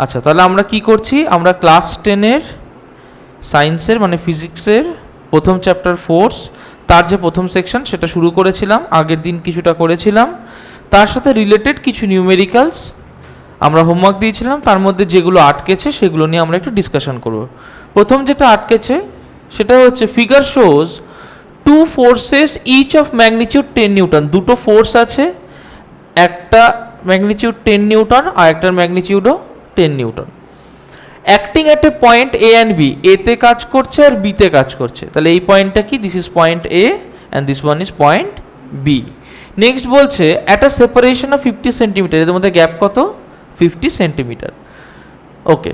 আচ্ছা, তাহলে আমরা কি করছি, আমরা ক্লাস 10-এর সায়েন্সের মানে ফিজিক্সের প্রথম চ্যাপ্টার ফোর্স, তার যে প্রথম সেকশন সেটা শুরু করেছিলাম, আগের দিন কিছুটা করেছিলাম, তার সাথে রিলেটেড কিছু নিউমেরিক্যালস আমরা হোমওয়ার্ক দিয়েছিলাম, তার মধ্যে যেগুলো আটকেছে সেগুলো নিয়ে আমরা একটু ডিসকাশন করব। প্রথম যেটা আটকেছে সেটা হচ্ছে figure shows two forces each of magnitude 10 newton. দুটো ফোর্স আছে, একটা ম্যাগনিটিউড 10 নিউটন আর একটার ম্যাগনিটিউডও 10 newton, acting at a point A and B. এতে কাজ করছে আর বিতে কাজ করছে। তাহলে এই পয়েন্টটা কি, this is point A and this one is point B. Next বলছে at a separation of 50 centimetre, এদের মধ্যে গ্যাপ কত, 50 centimetre. Okay,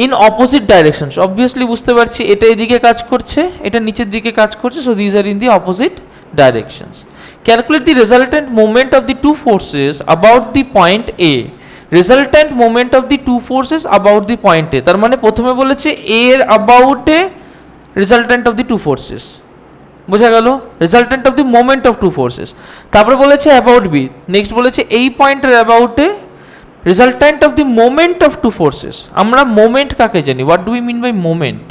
in opposite directions, obviously বুঝতে পারছি এটা এদিকে কাজ করছে, এটা নিচের দিকে কাজ করছে, so these are in the opposite directions. Calculate the resultant moment of the two forces about the point A. Resultant moment of the two forces about the point A, তার মানে প্রথমে বলেছে এর অ্যাবাউটে resultant of the two forces, বোঝা গেল, resultant of the moment of two forces. তারপরে বলেছে অ্যাবাউট বি, নেক্সট বলেছে এই পয়েন্টের অ্যাবাউটে resultant of the moment of two forces. আমরা মোমেন্ট কাকে জানি, what do we mean by moment?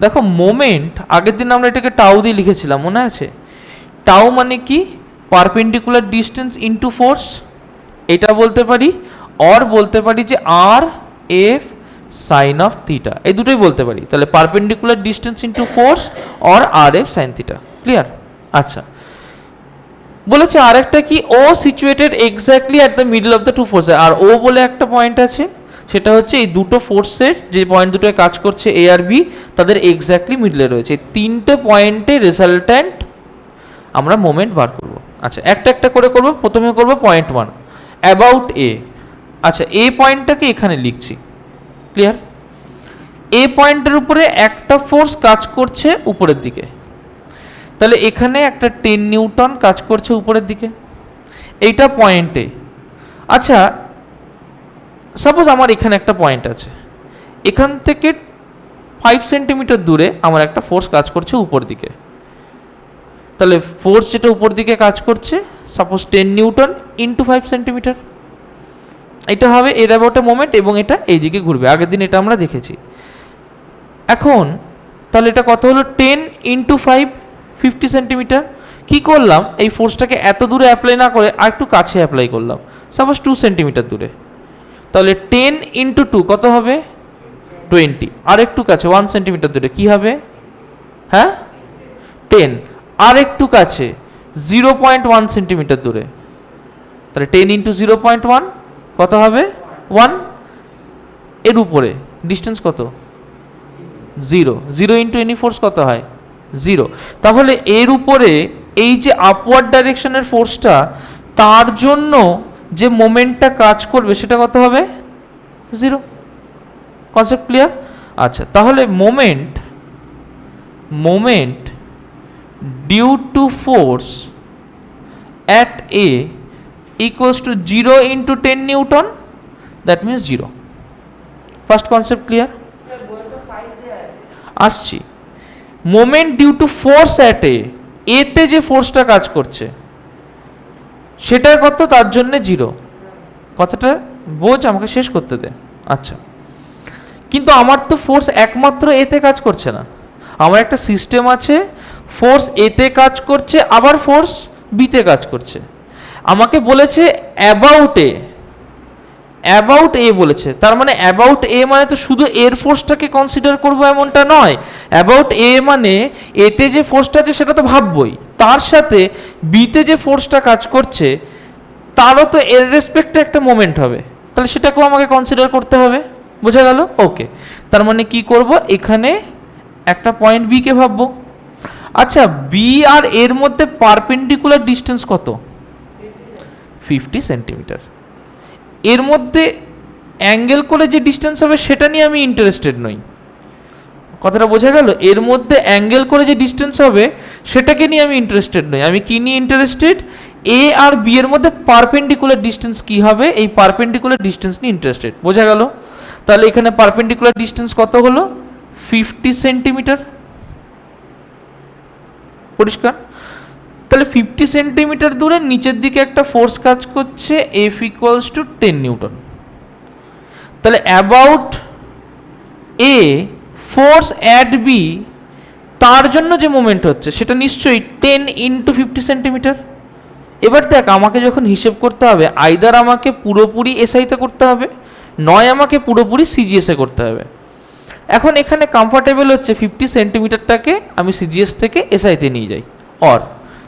দেখো মোমেন্ট আগের দিন আমরা এটাকে টাউ দিয়ে লিখেছিলাম, মনে আছে? টাউ মানে কি, পারপেন্ডিকুলার ডিস্টেন্স ইনটু ফোর্স, এটা বলতে পারি, অর বলতে পারি যে R F sine of theta, এই দুটোই বলতে পারি। তাহলে perpendicular distance into force or R F sine theta, clear? আচ্ছা, বলেছে আরেকটা কি, O situated exactly at the middle of the two forces. আর ও বলে একটা পয়েন্ট আছে, সেটা হচ্ছে এই দুটো ফোর্সের যে পয়েন্ট দুটোয় কাজ করছে এ আর বি, তাদের এক্স্যাক্টলি মিডলে রয়েছে। তিনটে পয়েন্টে রেজাল্ট্যান্ট আমরা মোমেন্ট বার করব। আচ্ছা, একটা একটা করে করব। প্রথমে করব পয়েন্ট 1, অ্যাবাউট এ। আচ্ছা, এ পয়েন্টটাকে এখানে লিখছি, ক্লিয়ার? এ পয়েন্টের উপরে একটা ফোর্স কাজ করছে উপরের দিকে, তাহলে এখানে একটা 10 নিউটন কাজ করছে উপরের দিকে, এইটা পয়েন্টে। আচ্ছা, সাপোজ আমার এখানে একটা পয়েন্ট আছে, এখান থেকে 5 সেন্টিমিটার দূরে আমার একটা ফোর্স কাজ করছে উপর দিকে, তাহলে ফোর্স যেটা উপর দিকে কাজ করছে সাপোজ 10 নিউটন ইন্টু 5 সেন্টিমিটার, এটা হবে এর অ্যাবাউট মোমেন্ট, এবং এটা এইদিকে ঘুরবে। আগের দিন এটা আমরা দেখেছি। এখন তাহলে এটা কত হলো, 10 ইন্টু 5, 50 সেন্টিমিটার। কী করলাম, এই ফোর্সটাকে এত দূরে অ্যাপ্লাই না করে আর একটু কাছে অ্যাপ্লাই করলাম, সাপোজ 2 সেন্টিমিটার দূরে। তাহলে 10 ইন্টু 2 কত হবে, 20। আর একটু কাছে 1 সেন্টিমিটার দূরে কী হবে, হ্যাঁ 10। আর একটু কাছে 0.1 সেন্টিমিটার দূরে, তাহলে 10 ইন্টু 0.1 কত হবে, 1। এর উপরে ডিস্টেন্স কত, 0। 0 ইন্টু এনি ফোর্স কত হয়, 0। তাহলে এর উপরে এই যে আপওয়ার্ড ডাইরেকশনের ফোর্সটা, তার জন্য যে মোমেন্টটা কাজ করবে সেটা কত হবে, 0। Concept clear? আচ্ছা, তাহলে moment due to force at A equals to 0 into 10 Newton, that means 0. First concept clear? আসছি, moment due to force at A, এতে যে ফোর্সটা কাজ করছে সেটা কত, তার জন্য 0। কথাটা বোঝ, আমাকে শেষ করতে দে। আচ্ছা, কিন্তু আমার তো ফোর্স একমাত্র এতে কাজ করছে না, আমার একটা সিস্টেম আছে, ফোর্স এতে কাজ করছে আবার ফোর্স বিতে কাজ করছে। আমাকে বলেছে অ্যাবাউট এ বলেছে, তার মানে অ্যাবাউট এ মানে তো শুধু এর ফোর্সটাকে কনসিডার করবো এমনটা নয়। অ্যাবাউট এ মানে এতে যে ফোর্সটা আছে সেটা তো ভাববই, তার সাথে বিতে যে ফোর্সটা কাজ করছে তারও তো এর রেসপেক্টে একটা মোমেন্ট হবে, তাহলে সেটাকেও আমাকে কনসিডার করতে হবে। বোঝা গেল? ওকে, তার মানে কি করব, এখানে একটা পয়েন্ট বি কে ভাববো। আচ্ছা, বি আর এর মধ্যে পারপেন্ডিকুলার ডিস্টেন্স কত, 50 সেন্টিমিটার। এর মধ্যে অ্যাঙ্গেল করে যে ডিস্টেন্স হবে সেটা নিয়ে আমি ইন্টারেস্টেড নই, কথাটা বোঝা গেল? এর মধ্যে অ্যাঙ্গেল করে যে ডিস্টেন্স হবে সেটাকে নিয়ে আমি ইন্টারেস্টেড নই, আমি কি নিয়ে ইন্টারেস্টেড, এ আর বি এর মধ্যে পারপেন্ডিকুলার ডিস্টেন্স কি হবে, এই পারপেন্ডিকুলার ডিস্টেন্স নিয়ে ইন্টারেস্টেড। বোঝা গেল? তাহলে এখানে পারপেন্ডিকুলার ডিস্টেন্স কত হলো, 50 সেন্টিমিটার। পরিষ্কার? তাহলে 50 সেন্টিমিটার দূরে নিচের দিকে একটা ফোর্স কাজ করছে, এফ ইকুয়ালস টু 10 নিউটন। তাহলে about A force at B, তার জন্য যে মোমেন্ট হচ্ছে সেটা নিশ্চয়ই 10 ইন্টু 50 সেন্টিমিটার। এবার দেখ, আমাকে যখন হিসেব করতে হবে, আইদার আমাকে পুরোপুরি এসআইতে করতে হবে, নয় আমাকে পুরোপুরি সিজিএসে করতে হবে। এখন এখানে কমফর্টেবল হচ্ছে 50 সেন্টিমিটারটাকে আমি সিজিএস থেকে এসআইতে নিয়ে যাই।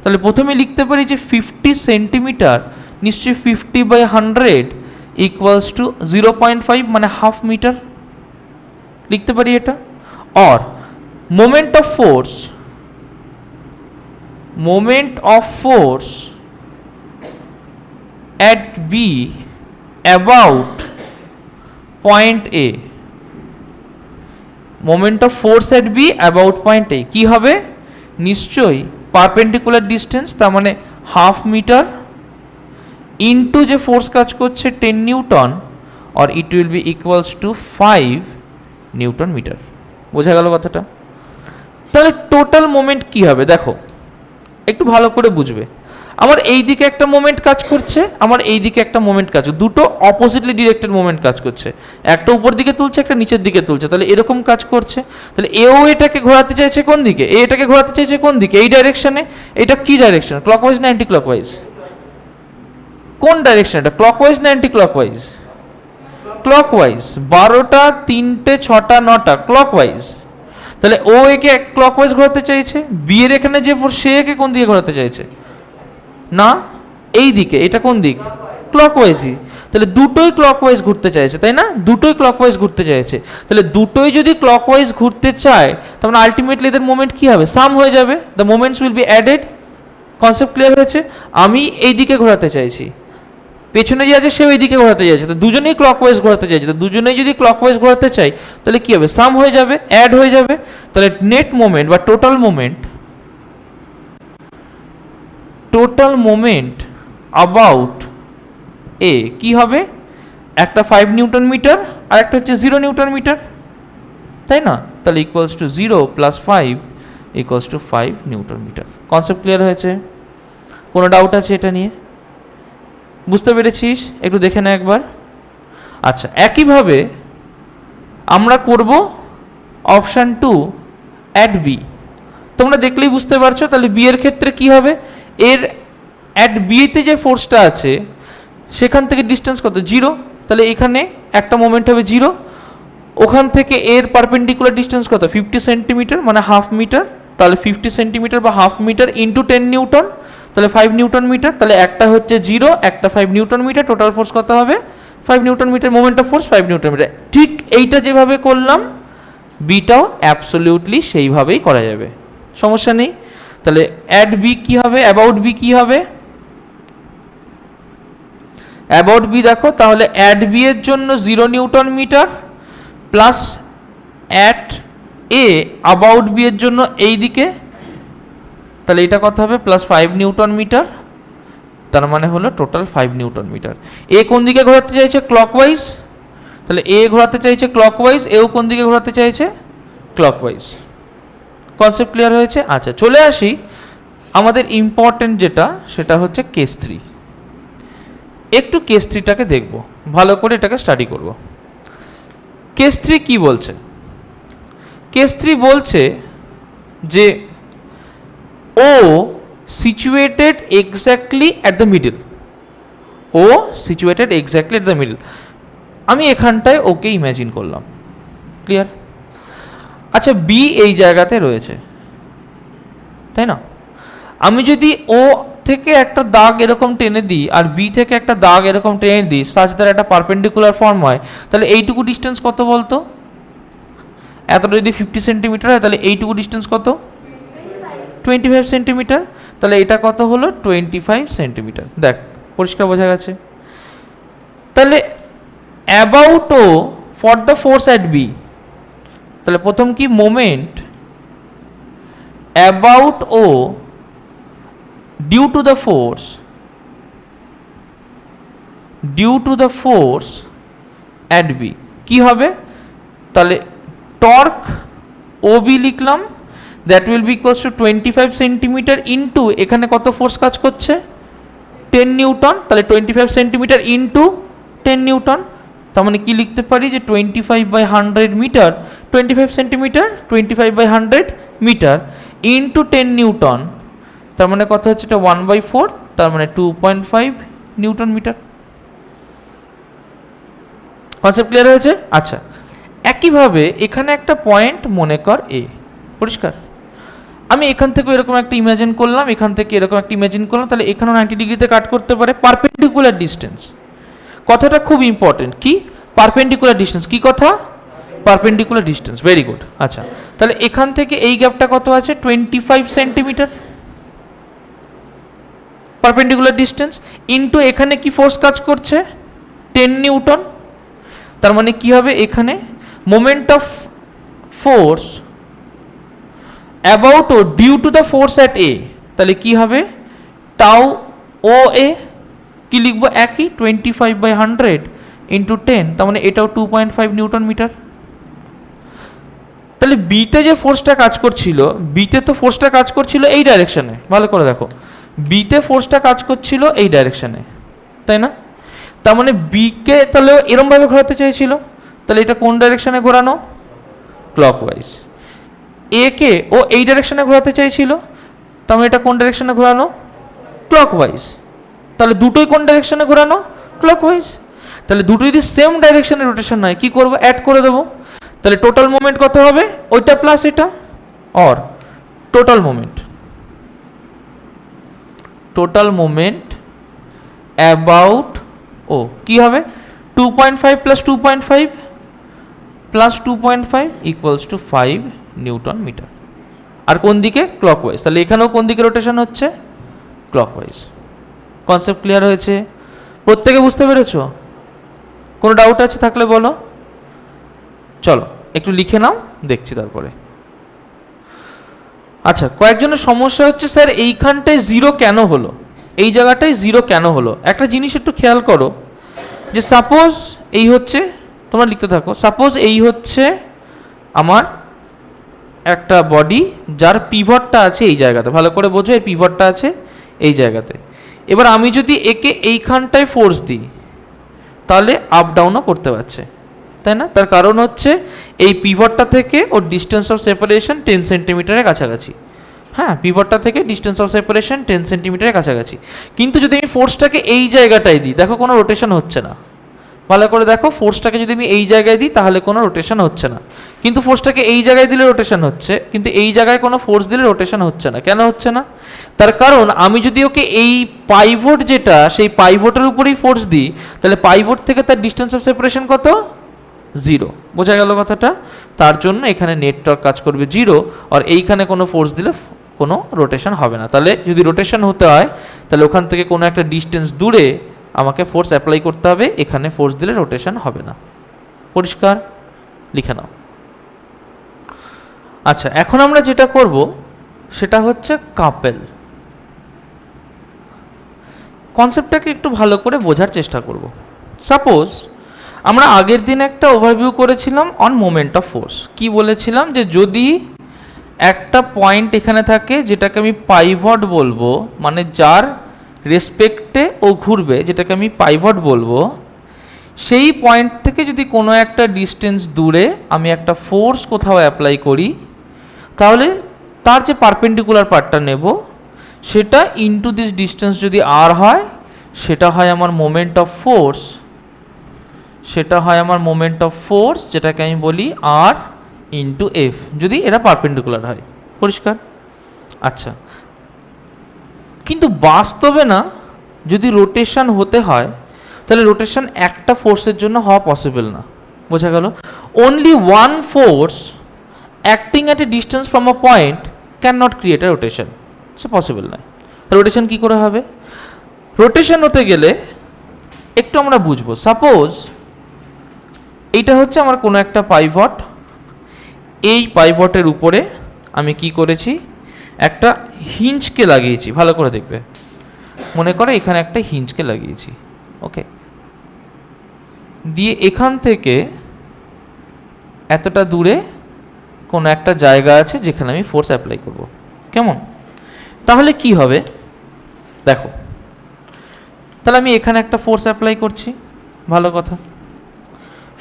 তাহলে প্রথমে লিখতে পারি যে 50 সেন্টিমিটার নিশ্চয়ই 50/100 ইকুয়ালস টু 0.5 মানে হাফ মিটার, লিখতে পারি এটা। Moment of force at B about point A, moment of force at B about point A কি হবে? নিশ্চয়ই পারপেন্ডিকুলার ডিস্টেন্স, তার মানে হাফ মিটার ইন্টু যে ফোর্স কাজ করছে 10 newton, or it will be equals to 5 newton metre. বোঝা গেল কথাটা? তাহলে টোটাল মোমেন্ট কি হবে দেখো, একটু ভালো করে বুঝবে। আমার এই দিকে একটা মোমেন্ট কাজ করছে, আমার এই দিকে একটা মোমেন্ট কাজ করছে, দুটো অপোজিটলি ডিরেক্টেড মোমেন্ট কাজ করছে, একটা উপর দিকে তুলছে, একটা নিচের দিকে তুলছে, তাহলে এরকম কাজ করছে। তাহলে এও এটাকে ঘোরাতে চাইছে কোন দিকে? এটাকে ঘোরাতে চাইছে কোন দিকে? এই ডাইরেকশনে। এটা কি ডাইরেকশন? ক্লকওয়াইজ না অ্যান্টি ক্লকওয়াইজ? কোন ডাইরেকশন এটা? ক্লকওয়াইজ না অ্যান্টি ক্লকওয়াইজ? ক্লকওয়াইজ। 12টা 3টে 6টা 9টা ক্লকওয়াইজ। তাহলে ও একে ক্লকওয়াইজ ঘোরাতে চাইছে, বি এর এখানে যে ফোর্স সে একে কোন দিকে ঘোরাতে চাইছে? না, এই দিকে। এটা কোন দিক? ক্লকওয়াইজই। তাহলে দুটোই ক্লকওয়াইজ ঘুরতে চাইছে, তাই না? দুটোই ক্লকওয়াইজ ঘুরতে চাইছে। তাহলে দুটোই যদি ক্লকওয়াইজ ঘুরতে চায়, তাহলে আলটিমেটলি এদের মোমেন্ট কি হবে? সাম হয়ে যাবে, the moments will be added. Concept clear হয়েছে? আমি এই দিকে ঘোরাতে চাইছি, পেছনে যে আছে সেও এই দিকে ঘোরাতে চাইছে, তো দুজনেই ক্লকওয়াইজ ঘোরাতে চাইছে। তো দুজনেই যদি ক্লকওয়াইজ ঘোরাতে চাই, তাহলে কি হবে? সাম হয়ে যাবে, অ্যাড হয়ে যাবে। তাহলে নেট মোমেন্ট বা টোটাল মোমেন্ট অ্যাবাউট এ কি হবে? একটা 5 নিউটন মিটার আর একটা হচ্ছে 0 নিউটন মিটার, তাই না? তাহলে equals to 0 plus 5 equals to 5 newton metre. Concept clear হয়েছে? কোনো ডাউট আছে এটা নিয়ে? বুঝতে পেরেছিস? একটু দেখে না একবার। আচ্ছা, একইভাবে আমরা করব অপশান 2 অ্যাট বি। তোমরা দেখলেই বুঝতে পারছো। তাহলে বি এর ক্ষেত্রে কি হবে? এর অ্যাট বিতে যে ফোর্সটা আছে সেখান থেকে ডিস্টেন্স কত? 0। তাহলে এখানে একটা মোমেন্ট হবে 0। ওখান থেকে এর পারপেন্ডিকুলার ডিস্টেন্স কত? 50 সেন্টিমিটার মানে হাফ মিটার। তাহলে 50 সেন্টিমিটার বা হাফ মিটার ইন্টু 10 নিউটন, তাহলে 5 নিউটন মিটার। তাহলে একটা হচ্ছে 0, একটা 5 নিউটন মিটার। টোটাল ফোর্স কত হবে? 5 newton metre. Moment of force 5 newton metre. ঠিক এইটা যেভাবে করলাম, বিটাও অ্যাবসলিউটলি সেইভাবেই করা যাবে, সমস্যা নেই। তাহলে অ্যাট বি কি হবে? অ্যাবাউট বি কি হবে? অ্যাবাউট বি দেখো, তাহলে অ্যাট বি এর জন্য 0 newton metre plus at A about B এর জন্য এই দিকে, তাহলে এটা কত হবে? Plus 5 newton metre. তার মানে হলো টোটাল 5 নিউটন মিটার। এ কোন দিকে ঘোরাতে চাইছে? ক্লকওয়াইজ। তাহলে এ ঘোরাতে চাইছে ক্লকওয়াইজ, এও কোন দিকে ঘোরাতে চাইছে? ক্লকওয়াইজ। কনসেপ্ট ক্লিয়ার হয়েছে? আচ্ছা, চলে আসি আমাদের ইম্পর্টেন্ট যেটা, সেটা হচ্ছে কেস 3। একটু কেস 3টাকে দেখব, ভালো করে এটাকে স্টাডি করব। কেস 3 কি বলছে? কেস 3 বলছে যে O situated exactly at the middle. O situated exactly at the middle. আমি এখানটায় ওকে ইমাজিন করলাম। ক্লিয়ার? আচ্ছা, বি এই জায়গাতে রয়েছে, তাই না? আমি যদি ও থেকে একটা দাগ এরকম টেনে দিই আর বি থেকে একটা দাগ এরকম টেনে দিই, সাচ দ্বারা একটা পারপেন্ডিকুলার ফর্ম হয়, তাহলে এইটুকু ডিস্টেন্স কত বলতো? এতটা যদি 50 সেন্টিমিটার হয়, তাহলে এইটুকু ডিস্টেন্স কত? 25 সেন্টিমিটার। তাহলে এটা কত হলো? 25 সেন্টিমিটার। দেখ, পরিষ্কার বোঝা গেছে। তাহলে about O for the force at B, তাহলে প্রথম কি? Moment about O due to the force at B কি হবে? তাহলে টর্ক ও বি লিখলাম, that will be equals to 25 centimetre into এখানে কত ফোর্স কাজ করছে? 10 নিউটন। তাহলে 25 সেন্টিমিটার ইন্টু 10 নিউটন, তার মানে কি লিখতে পারি যে 25/100 metre, 25 centimetre, 25/100 metre into 10 newton, তার মানে কথা হচ্ছে এটা 1/4, তার মানে 2.5 নিউটন মিটার। কনসেপ্ট ক্লিয়ার হয়েছে? আচ্ছা, একইভাবে এখানে একটা পয়েন্ট মনে কর এ, পরিষ্কার? আমি এখান থেকে এরকম একটা ইমাজিন করলাম, এখান থেকে এরকম একটা ইমাজিন করলাম, তাহলে এখানেও 90 ডিগ্রিতে কাট করতে পারে। পারপেন্ডিকুলার ডিস্টেন্স কথাটা খুব ইম্পর্টেন্ট। কি পারপেন্ডিকুলার ডিস্টেন্স? কি কথা? Perpendicular distance, very good. আচ্ছা, তাহলে এখান থেকে এই গ্যাপটা কত আছে? 25 সেন্টিমিটার পারপেন্ডিকুলার ডিস্টেন্স ইনটু এখানে কি ফোর্স কাজ করছে? 10 নিউটন। তার মানে কি হবে এখানে moment of force about O due to the force at A, তাহলে কি হবে? টাউ ও এ, কি লিখবো? একই 25/100 ইন্টু 10, তার মানে এটাও 2.5 নিউটন মিটার। তাহলে বিতে যে ফোর্সটা কাজ করছিল, বিতে তো ফোর্সটা কাজ করছিল এই ডাইরেকশনে, ভালো করে দেখো, বিতে ফোর্সটা কাজ করছিল এই ডাইরেকশনে, তাই না? তার মানে বিকে তাহলে এরমভাবে ঘোরাতে চাইছিল, তাহলে এটা কোন ডাইরেকশনে ঘোরানো? ক্লকওয়াইজ। এ কে ও এই ডাইরেকশনে ঘোরাতে চাইছিল, তার মানে এটা কোন ডাইরেকশনে ঘোরানো? ক্লকওয়াইজ। তাহলে দুটোই কোন ডাইরেকশনে ঘোরানো? ক্লকওয়াইজ। তাহলে দুটো যদি সেম ডাইরেকশনে রোটেশন হয়, কি করব? অ্যাড করে দেবো। তাহলে টোটাল মোমেন্ট কত হবে? ওইটা প্লাস এটা, or total moment, total moment about O কি হবে? 2.5 plus 2.5 plus 2.5 equals to 5 newton metre. আর কোন দিকে? ক্লকওয়াইজ। তাহলে এখানেও কোন দিকে রোটেশন হচ্ছে? ক্লকওয়াইজ। কনসেপ্ট ক্লিয়ার হয়েছে? প্রত্যেকে বুঝতে পেরেছো? কোনো ডাউট আছে থাকলে বলো। চলো একটু লিখে নাও, দেখছি তারপরে। আচ্ছা, কয়েকজনের সমস্যা হচ্ছে স্যার এইখানটায় জিরো কেন হলো, এই জায়গাটায় জিরো কেন হলো? একটা জিনিস একটু খেয়াল করো, যে সাপোজ এই হচ্ছে, তোমরা লিখতে থাকো, সাপোজ এই হচ্ছে আমার একটা বডি যার পিভটটা আছে এই জায়গাতে, ভালো করে বোঝো, এই পিভটটা আছে এই জায়গাতে। এবার আমি যদি একে এইখানটায় ফোর্স দিই, তাহলে আপ ডাউনও করতে পারছে, তাই না? তার কারণ হচ্ছে এই পিভটটা থেকে ওর ডিস্টেন্স অফ সেপারেশন 10 সেন্টিমিটারের কাছাকাছি। হ্যাঁ, পিভটটা থেকে ডিস্টেন্স অফ সেপারেশন 10 সেন্টিমিটারের কাছাকাছি। কিন্তু যদি আমি ফোর্সটাকে এই জায়গাটায় দিই, দেখো কোনো রোটেশন হচ্ছে না। ভালো করে দেখো, ফোর্সটাকে যদি আমি এই জায়গায় দিই তাহলে কোনো রোটেশন হচ্ছে না, কিন্তু ফোর্সটাকে এই জায়গায় দিলে রোটেশন হচ্ছে, কিন্তু এই জায়গায় কোনো ফোর্স দিলে রোটেশন হচ্ছে না। কেন হচ্ছে না? তার কারণ আমি যদি ওকে এই পাইভট যেটা, সেই পাইভটের উপরেই ফোর্স দিই, তাহলে পাইভট থেকে তার ডিস্টেন্স অফ সেপারেশন কত? 0। বোঝা গেল কথাটা? তার জন্য এখানে নেট টর্ক কাজ করবে 0, আর এইখানে কোনো ফোর্স দিলে কোনো রোটেশন হবে না। তাহলে যদি রোটেশন হতে হয়, তাহলে ওখান থেকে কোনো একটা ডিস্টেন্স দূরে আমাকে ফোর্স অ্যাপ্লাই করতে হবে, এখানে ফোর্স দিলে রোটেশন হবে না। পরিষ্কার? লিখে নাও। আচ্ছা, এখন আমরা যেটা করব সেটা হচ্ছে কাপেল। কনসেপ্টটাকে একটু ভালো করে বোঝার চেষ্টা করব। সাপোজ আমরা আগের দিন একটা ওভারভিউ করেছিলাম অন মোমেন্ট অফ ফোর্স। কি বলেছিলাম? যে যদি একটা পয়েন্ট এখানে থাকে যেটাকে আমি পাইভট বলবো, মানে যার রেসপেক্টে ও ঘুরবে, যেটাকে আমি পাইভট বলবো, সেই পয়েন্ট থেকে যদি কোনো একটা ডিস্টেন্স দূরে আমি একটা ফোর্স কোথাও অ্যাপ্লাই করি, তাহলে তার যে পারপেন্ডিকুলার পার্টটা নেব সেটা ইনটু দিস ডিস্টেন্স যদি আর হয়, সেটা হয় আমার মোমেন্ট অফ ফোর্স, সেটা হয় আমার মোমেন্ট অফ ফোর্স, যেটাকে আমি বলি আর ইন্টু এফ, যদি এটা পারপেন্ডিকুলার হয়। পরিষ্কার? আচ্ছা, কিন্তু বাস্তবে না, যদি রোটেশন হতে হয় তাহলে রোটেশন একটা ফোর্সের জন্য হওয়া পসিবল না। বোঝা গেল? Only one force acting at a distance from a point can not create a rotation, say possible নয়। রোটেশন কি করে হবে? রোটেশন হতে গেলে একটু আমরা বুঝবো। সাপোজ এইটা হচ্ছে আমার কোনো একটা পাইভট, এই পাইভটের উপরে আমি কি করেছি? একটা হিঞ্জকে লাগিয়েছি। ভালো করে দেখবে, মনে করো এখানে একটা হিঞ্জকে লাগিয়েছি, ওকে। দিয়ে এখান থেকে এতটা দূরে কোনো একটা জায়গা আছে যেখানে আমি ফোর্স অ্যাপ্লাই করব। কেমন? তাহলে কি হবে দেখো, তাহলে আমি এখানে একটা ফোর্স অ্যাপ্লাই করছি, ভালো কথা।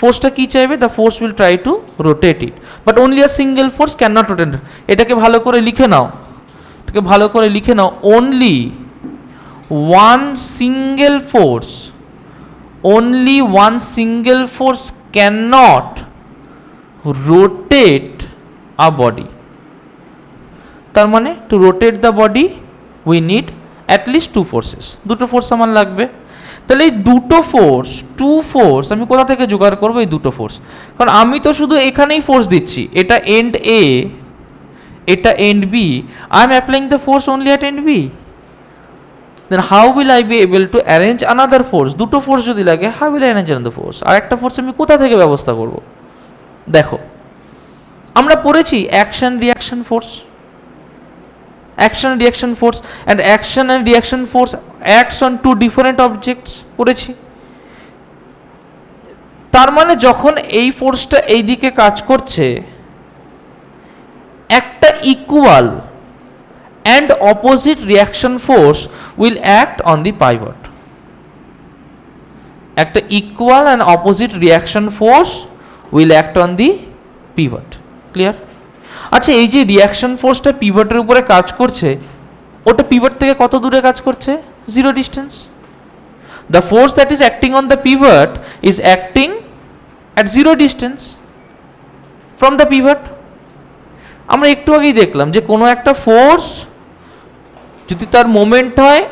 ফোর্সটা কি চাইবে? The force will try to rotate it, but only a single force can not rotate. এটাকে ভালো করে লিখে নাও, এটাকে ভালো করে লিখে নাও, only one single force, only one single force cannot rotate a body. তার মানে to rotate the body we need at least two forces, দুটো ফোর্স আমার লাগবে। তাহলে এই দুটো ফোর্স, টু ফোর্স আমি কোথা থেকে জোগাড় করবো? এই দুটো ফোর্স, কারণ আমি তো শুধু এখানেই ফোর্স দিচ্ছি, এটা এন্ড এ, এটা end B, I am applying the force only at end B. then how will I be able to arrange another force? দুটো ফোর্স যদি লাগে, how will I arrange another force? আর একটা force আমি কোথা থেকে ব্যবস্থা করব? দেখো, আমরা পড়েছি action reaction force, action reaction force, and action and reaction force acts on two different objects পড়েছি। তার মানে যখন এই ফোর্সটা এই দিকে কাজ করছে, একটা equal and opposite reaction force will act on the pivot. একটা equal and opposite reaction force will act on the pivot. Clear? আচ্ছা, এই যে রিঅ্যাকশন ফোর্সটা পিভটের উপরে কাজ করছে, ওটা পিভট থেকে কত দূরে কাজ করছে? Zero distance. The force that is acting on the pivot is acting at zero distance from the pivot. আমরা একটু আগেই দেখলাম যে কোনো একটা ফোর্স যদি তার মোমেন্ট হয়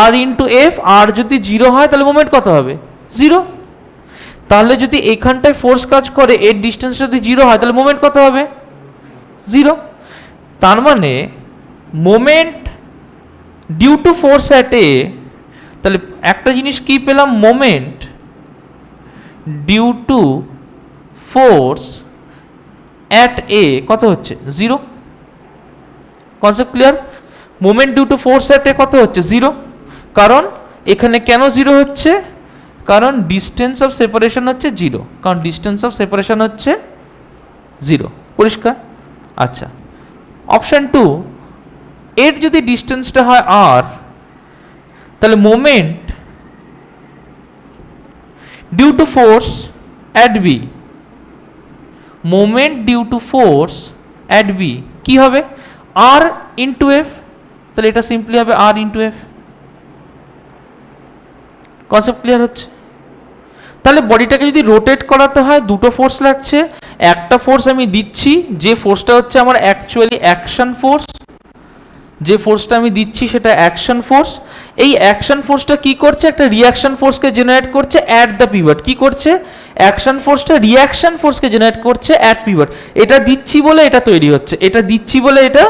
আর ইন্টু এফ, আর যদি জিরো হয় তাহলে মোমেন্ট কত হবে? জিরো। তাহলে যদি এখানটায় ফোর্স কাজ করে, এর ডিস্টেন্স যদি জিরো হয় তাহলে মোমেন্ট কত হবে? জিরো। তার মানে moment due to force at A, তাহলে একটা জিনিস কি পেলাম? Moment due to force at A কত হচ্ছে? Zero. Concept clear? Moment due to force at A কত হচ্ছে? জিরো। কারণ এখানে কেন জিরো হচ্ছে? কারণ ডিস্টেন্স অফ সেপারেশন হচ্ছে জিরো, কারণ ডিস্টেন্স অফ সেপারেশন হচ্ছে জিরো। পরিষ্কার? আচ্ছা, অপশন টু, এর যদি ডিস্টেন্সটা হয় আর, তাহলে moment due to force at B, moment due to force at B কি হবে? R into F. তাহলে এটা সিম্পলি হবে R into F. Concept clear হচ্ছে? তাহলে বডিটাকে যদি রোটেট করাতে হয়, দুটো ফোর্স লাগছে। একটা ফোর্স আমি দিচ্ছি, যে ফোর্সটা হচ্ছে আমার অ্যাকচুয়ালি অ্যাকশন ফোর্স, যে ফোর্সটা আমি দিচ্ছি সেটা অ্যাকশন ফোর্স। এই অ্যাকশন ফোর্সটা কি করছে? একটা রিঅ্যাকশন ফোর্সকে জেনারেট করছে অ্যাট দ্য পিভট। কি করছে? অ্যাকশন ফোর্সটা রিঅ্যাকশন ফোর্সকে জেনারেট করছে অ্যাট পিভট। এটা দিচ্ছি বলে এটা তৈরি হচ্ছে, এটা দিচ্ছি বলে এটা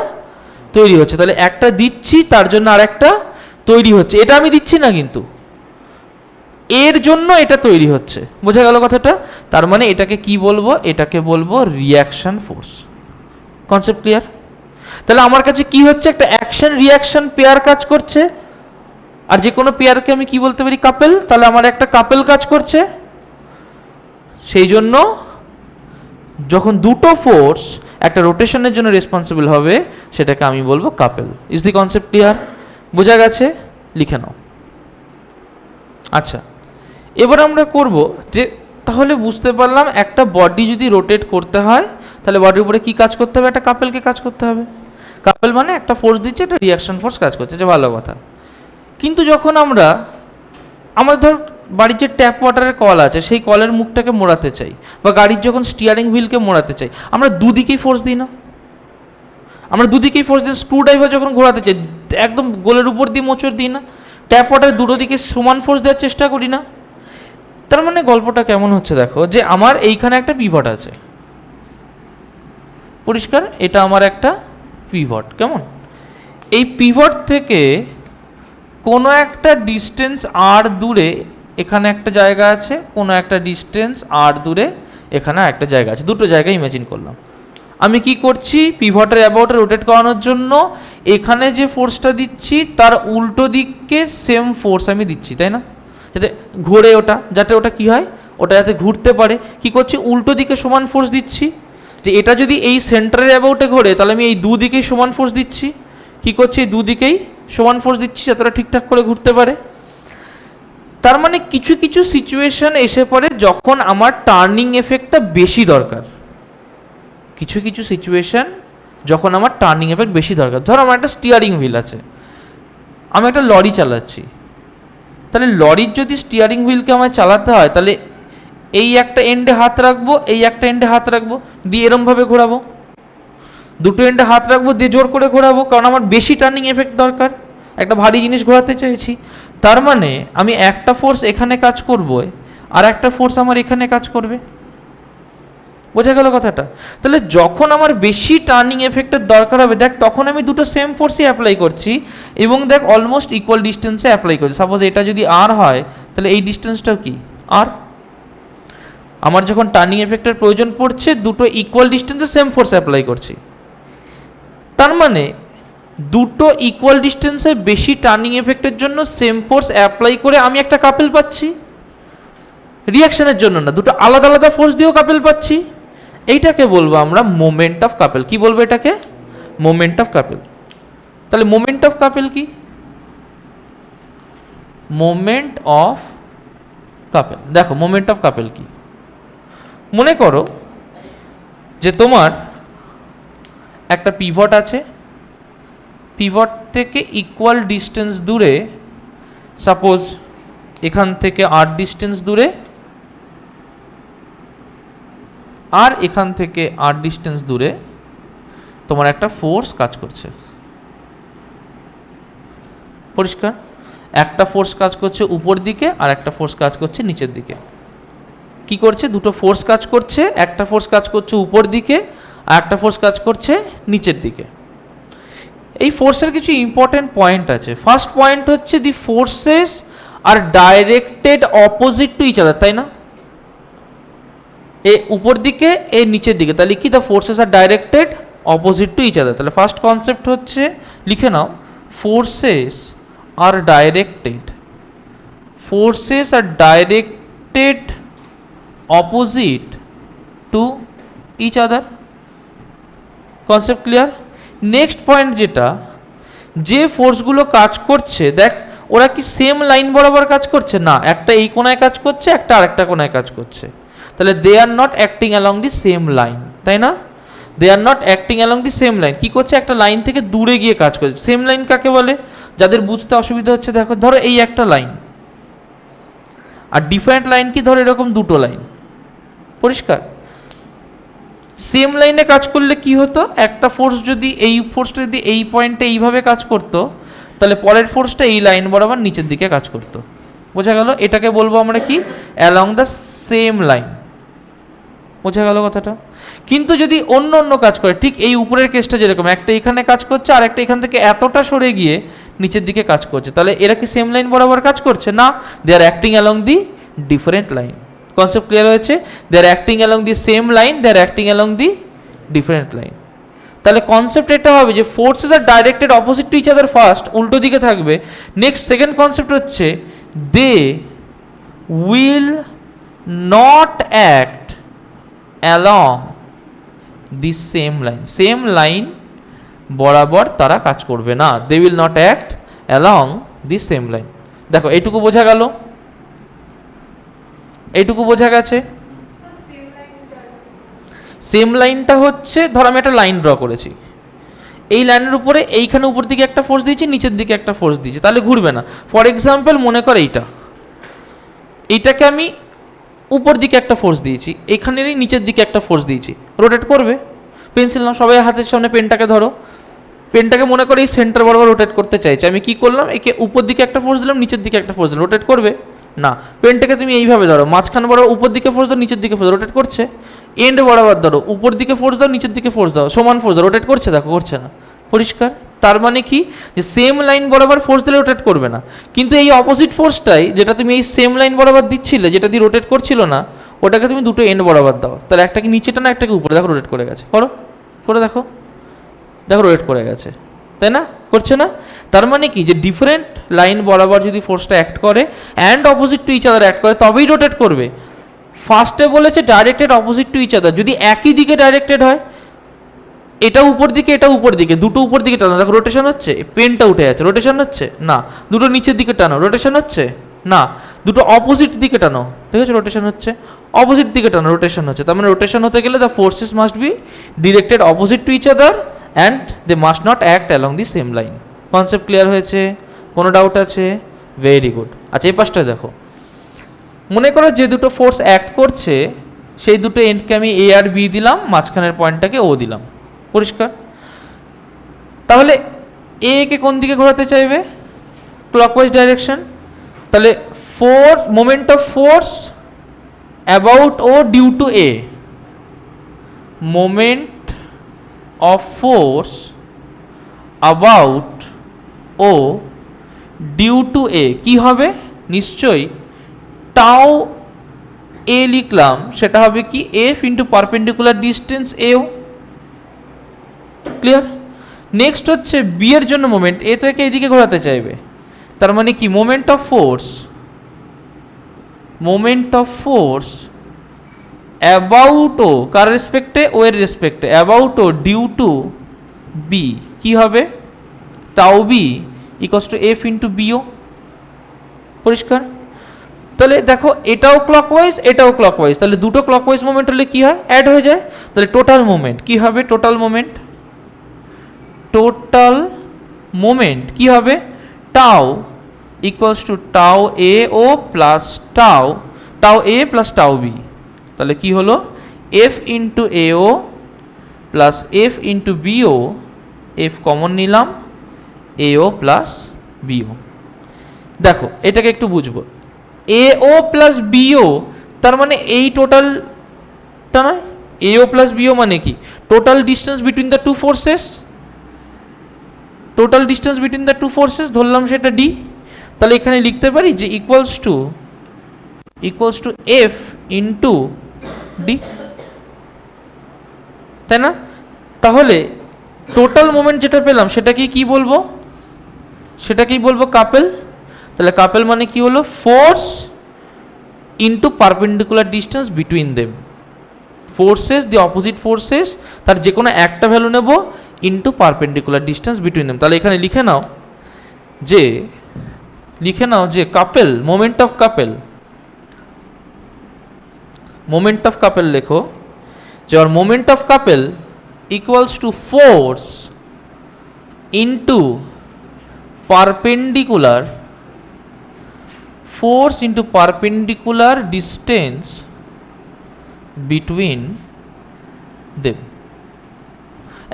তৈরি হচ্ছে। তাহলে একটা দিচ্ছি, তার জন্য আর একটা তৈরি হচ্ছে। এটা আমি দিচ্ছি না, কিন্তু এর জন্য এটা তৈরি হচ্ছে। বোঝা গেল কথাটা? তার মানে এটাকে কি বলবো? এটাকে বলবো রিঅ্যাকশন ফোর্স। Concept clear? তাহলে আমার কাছে কি হচ্ছে? একটা অ্যাকশন রিঅ্যাকশন পেয়ার কাজ করছে, আর যে কোনো পেয়ারকে আমি কি বলতে পারি? কাপেল। তাহলে আমার একটা কাপেল কাজ করছে। সেই জন্য যখন দুটো ফোর্স একটা রোটেশনের জন্য রেসপন্সিবল হবে, সেটাকে আমি বলবো couple. Is the concept clear? বোঝা গেছে? লিখে নাও। আচ্ছা, এবার আমরা করব যে, তাহলে বুঝতে পারলাম একটা বডি যদি রোটেট করতে হয়, তাহলে বডির উপরে কি কাজ করতে হবে? একটা কাপেলকে কাজ করতে হবে। কাপেল মানে একটা ফোর্স দিচ্ছে, একটা রিঅ্যাকশন ফোর্স কাজ করছে, যে ভালো কথা। কিন্তু যখন আমরা আমাদের ধর বাড়ির যে ট্যাপ ওয়াটারের কল আছে, সেই কলের মুখটাকে মোড়াতে চাই, বা গাড়ির যখন স্টিয়ারিং হুইলকে মোড়াতে চাই, আমরা দুদিকেই ফোর্স দিই না? আমরা দুদিকেই ফোর্স দিই। স্ক্রু ড্রাইভার যখন ঘোরাতে চাই, একদম গোলের উপর দিয়ে মোচড় দিই না? ট্যাপ ওয়াটার দুটো দিকে সমান ফোর্স দেওয়ার চেষ্টা করি না? তার মানে গল্পটা কেমন হচ্ছে দেখো, যে আমার এইখানে একটা পিভট আছে, পরিষ্কার? এটা আমার একটা পিভট। কেমন? এই পিভট থেকে কোনো একটা ডিস্টেন্স আর দূরে এখানে একটা জায়গা আছে, কোনো একটা ডিস্টেন্স আর দূরে এখানে একটা জায়গা আছে। দুটো জায়গা ইমাজিন করলাম। আমি কি করছি? পিভটের অ্যাবাউটে রোটেট করানোর জন্য এখানে যে ফোর্সটা দিচ্ছি তার উল্টো দিককে সেম ফোর্স আমি দিচ্ছি, তাই না? যাতে ঘোরে ওটা, যাতে ওটা কি হয়? ওটা যাতে ঘুরতে পারে। কি করছি? উল্টো দিকে সমান ফোর্স দিচ্ছি। যে এটা যদি এই সেন্টারের অ্যাবাউটে ঘোরে, তাহলে আমি এই দুদিকেই সমান ফোর্স দিচ্ছি। কি করছি? এই দুদিকেই সমান ফোর্স দিচ্ছি যাতে ওটা ঠিকঠাক করে ঘুরতে পারে। তার মানে কিছু কিছু সিচুয়েশন এসে পড়ে যখন আমার টার্নিং এফেক্টটা বেশি দরকার, কিছু কিছু সিচুয়েশন যখন আমার টার্নিং এফেক্ট বেশি দরকার। ধরো আমার একটা স্টিয়ারিং হুইল আছে, আমি একটা লরি চালাচ্ছি, তাহলে লরির যদি স্টিয়ারিং হুইলকে আমায় চালাতে হয়, তাহলে এই একটা এন্ডে হাত রাখবো, এই একটা এন্ডে হাত রাখবো, দিয়ে এরমভাবে ঘোরাবো, দুটো এন্ডে হাত রাখবো, দিয়ে জোর করে ঘোরাবো, কারণ আমার বেশি টার্নিং এফেক্ট দরকার, একটা ভারী জিনিস ঘোরাতে চাইছি। তার মানে আমি একটা ফোর্স এখানে কাজ করবো, আর একটা ফোর্স আমার এখানে কাজ করবে। বোঝা গেল কথাটা? তাহলে যখন আমার বেশি টার্নিং এফেক্টের দরকার হবে, দেখ তখন আমি দুটো সেম ফোর্সই অ্যাপ্লাই করছি, এবং দেখ অলমোস্ট ইকুয়াল ডিস্টেন্সে অ্যাপ্লাই করছি। সাপোজ এটা যদি আর হয়, তাহলে এই ডিস্টেন্সটাও কি আর। আমার যখন টার্নিং এফেক্টের প্রয়োজন পড়ছে, দুটো ইকুয়াল ডিস্টেন্সে সেম ফোর্স অ্যাপ্লাই করছি। তার মানে দুটো ইকুয়াল ডিস্টেন্সে বেশি টার্নিং এফেক্টের জন্য সেম ফোর্স অ্যাপ্লাই করে আমি একটা কাপেল পাচ্ছি, রিয়াকশনের জন্য না, দুটো আলাদা আলাদা ফোর্স দিয়েও কাপেল পাচ্ছি। এইটাকে বলবো আমরা মোমেন্ট অফ কাপেল। কি বলবো এটাকে? Moment of couple. তাহলে মোমেন্ট অফ কাপেল কি? মোমেন্ট অফ কাপেল, দেখো মোমেন্ট অফ কাপেল কি। মনে করো যে তোমার একটা পিভট আছে, পিভট থেকে ইকুয়াল ডিস্টেন্স দূরে, সাপোজ এখান থেকে আর ডিস্টেন্স দূরে, আর এখান থেকে আর ডিস্টেন্স দূরে তোমার একটা ফোর্স কাজ করছে। পরিষ্কার? একটা ফোর্স কাজ করছে উপর দিকে, আর একটা ফোর্স কাজ করছে নিচের দিকে। কি করছে? দুটো ফোর্স কাজ করছে, একটা ফোর্স কাজ করছে উপর দিকে, আর একটা ফোর্স কাজ করছে নিচের দিকে। এই ফোর্সের কিছু ইম্পর্টেন্ট পয়েন্ট আছে। ফার্স্ট পয়েন্ট হচ্ছে the forces are directed opposite to each other, তাই না? এ উপর দিকে, এ নিচের দিকে, তাহলে কি? The forces are directed opposite to each other. তাহলে ফার্স্ট কনসেপ্ট হচ্ছে, লিখে নাও, forces are directed, forces are directed opposite to each other. Concept clear? Next point যেটা, যে ফোর্সগুলো কাজ করছে, দেখ ওরা কি সেম লাইন বরাবর কাজ করছে? না, একটা এই কোণায় কাজ করছে, একটা আরেকটা কোণায় কাজ করছে। তাহলে they are not acting along the same line, তাই না? They are not acting along the same line. কি করছে? একটা লাইন থেকে দূরে গিয়ে কাজ করছে। সেম লাইন কাকে বলে? যাদের বুঝতে অসুবিধা হচ্ছে, দেখো ধরো এই একটা লাইন, আর ডিফারেন্ট লাইন কি? ধরো এরকম দুটো লাইন। পরিষ্কার? সেম লাইনে কাজ করলে কি হতো? একটা ফোর্স যদি, এই ফোর্সটা যদি এই পয়েন্টে এইভাবে কাজ করতো, তাহলে পরের ফোর্সটা এই লাইন বরাবর নিচের দিকে কাজ করতো। বোঝা গেল? এটাকে বলবো আমরা কি? Along the same line. বোঝা গেল কথাটা? কিন্তু যদি অন্য অন্য কাজ করে, ঠিক এই উপরের কেসটা যেরকম, একটা এখানে কাজ করছে, আর একটা এখান থেকে এতটা সরে গিয়ে নিচের দিকে কাজ করছে, তাহলে এরা কি সেম লাইন বরাবর কাজ করছে? না, they are acting along the different line. Concept clear হয়েছে? They are acting along the same line, they are acting along the different line. তাহলে কনসেপ্ট এটা হবে যে forces are directed opposite to each other, first উল্টো দিকে থাকবে। Next second concept হচ্ছে, they will not act along the same line. Same line বরাবর তারা কাজ করবে না। They will not act along the same line. দেখো এইটুকু বোঝা গেল? এইটুকু বোঝা গেছে? সেম লাইনটা হচ্ছে, ধর আমি একটা লাইন ড্র করেছি, এই লাইনের উপরে এইখানে উপর দিকে একটা ফোর্স দিয়েছি, নিচের দিকে একটা ফোর্স দিয়েছি, তাহলে ঘুরবে না। ফর এক্সাম্পল মনে কর এইটাকে আমি উপর দিকে একটা ফোর্স দিয়েছি, এইখানেরই নিচের দিকে একটা ফোর্স দিয়েছি, রোটেট করবে। পেন্সিল নাও, সবাই হাতের সামনে পেনটাকে ধরো, পেনটাকে মনে করে এই সেন্টার বরাবর রোটেট করতে চাইছে। আমি কি করলাম? একে উপর দিকে একটা ফোর্স দিলাম, নিচের দিকে একটা ফোর্স দিলাম, রোটেট করবে না। পেনটাকে তুমি এইভাবে ধরো, মাঝখান বরাবর উপর দিকে ফোর্স দাও, নিচের দিকে ফোর্স, রোটেট করছে। এন্ড বরাবর ধরো, উপর দিকে ফোর্স দাও, নিচের দিকে ফোর্স দাও, সমান ফোর্স দাও, রোটেট করছে? দেখো করছে না। পরিষ্কার? তার মানে কি? যে সেম লাইন বরাবর ফোর্স দিলে রোটেট করবে না, কিন্তু এই অপোজিট ফোর্সটাই যেটা তুমি এই সেম লাইন বরাবর দিচ্ছিলে, যেটা দিয়ে রোটেট করছিল না, ওটাকে তুমি দুটো এন্ড বরাবর দাও, তাহলে একটাকে নিচে টানো, একটাকে উপরে, দেখো রোটেট করে গেছে। করো, করে দেখো, দেখো রোটেট করে গেছে, তাই না? করছে না? তার মানে কি? যে ডিফারেন্ট লাইন বরাবর যদি ফোর্সটা অ্যাক্ট করে and opposite to each other act করে, তবেই রোটেট করবে। ফার্স্টে বলেছে directed opposite to each other, যদি একই দিকে ডাইরেক্টেড হয়, এটা উপর দিকে, এটা উপর দিকে, দুটো উপর দিকে টানো, দেখো রোটেশন হচ্ছে। পেনটা উঠে যাচ্ছে, রোটেশন হচ্ছে না। দুটো নিচের দিকে টানো, রোটেশন হচ্ছে না, দুটো অপোজিট দিকে টানো, ঠিক আছে, রোটেশন হচ্ছে অপোজিট দিকে টানো, রোটেশন হচ্ছে, তার মানে রোটেশন হতে গেলে the forces must be directed opposite to each other and they must not act along the same line. Concept clear হয়েছে? কোনো ডাউট আছে? Very good. আচ্ছা, এই পাশটা দেখো, মনে করো যে দুটো ফোর্স অ্যাক্ট করছে সেই দুটো এন্ডকে আমি এ আর বি দিলাম, মাঝখানের পয়েন্টটাকে ও দিলাম, পরিষ্কার? তাহলে এ কে কোন দিকে ঘোরাতে চাইবে? Clockwise direction. তাহলে moment of force about O due to A, moment of force about O due to A কি হবে? নিশ্চয়ই টাও এ লিখলাম, সেটা হবে কি F into perpendicular distance AO. Clear? Next হচ্ছে বি এর জন্য মোমেন্ট, এ তো একে এইদিকে ঘোরাতে চাইবে, তার মানে কি moment of force about O, কার রেসপেক্টে? ও এর রেসপেক্টে, about O due to B কি হবে? Tau B equals to F into BO. পরিষ্কার? তাহলে দেখো এটাও ক্লকওয়াইজ এটাও ক্লকওয়াইজ, তাহলে দুটো ক্লকওয়াইজ মোমেন্ট হলে কি হয়? অ্যাড হয়ে যায়। তাহলে টোটাল মোমেন্ট কি হবে? টোটাল মোমেন্ট কি হবে? Tau equals to tau A O plus tau A plus tau B. তাহলে কি হলো? F into A O plus F into BO, F common নিলাম, এ ও প্লাস বিও। দেখো এটাকে একটু বুঝবো, এ ও প্লাস বিও, তার মানে এই টোটালটা নয়, এ ও প্লাস বিও মানে কি? Total distance between the two forces, ধরলাম সেটা ডি। তাহলে এখানে লিখতে পারি যে equals to F into D, তাই না? তাহলে টোটাল মোমেন্ট যেটা পেলাম সেটাকেই কি বলবো? কাপেল। তাহলে কাপেল মানে কি হলো? Force into perpendicular distance between them. Forces, the opposite forces, তার যে কোনো একটা ভ্যালু নেব into perpendicular distance between them. তাহলে এখানে লিখে নাও যে কাপেল, মোমেন্ট অফ কাপেল লেখো যে আর moment of couple equals to force into perpendicular distance between them.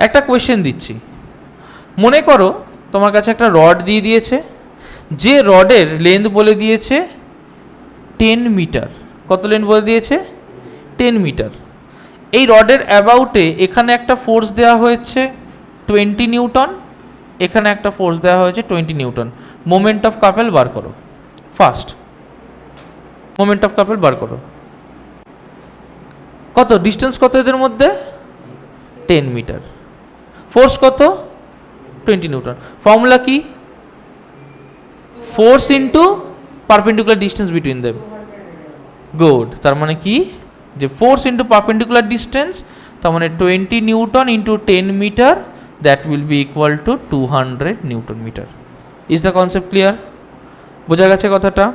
একটা কোয়েশ্চেন দিচ্ছি, মনে করো তোমার কাছে একটা রড দিয়ে দিয়েছে, যে রডের লেন্থ বলে দিয়েছে 10 মিটার। কত লেন্থ বলে দিয়েছে? 10 মিটার। এই রডের অ্যাবাউটে এখানে একটা ফোর্স দেওয়া হয়েছে 20 নিউটন, এখানে একটা ফোর্স দেওয়া হয়েছে 20 নিউটন। মোমেন্ট অফ কাপেল বার করো। ফার্স্ট মোমেন্ট অফ কাপেল বার করো। কত ডিস্টেন্স, কত এদের মধ্যে? 10 মিটার। ফোর্স কত? 20 নিউটন। ফর্মুলা কি? Force into perpendicular distance between them. Good. তার মানে কি? যে ফোর্স ইন্টু পারপেন্ডিকুলার ডিস্টেন্স, তার মানে 20 newton into 10 metre, that will be equal to 200 newton metre. Is the concept clear? বোঝা গেছে কথাটা?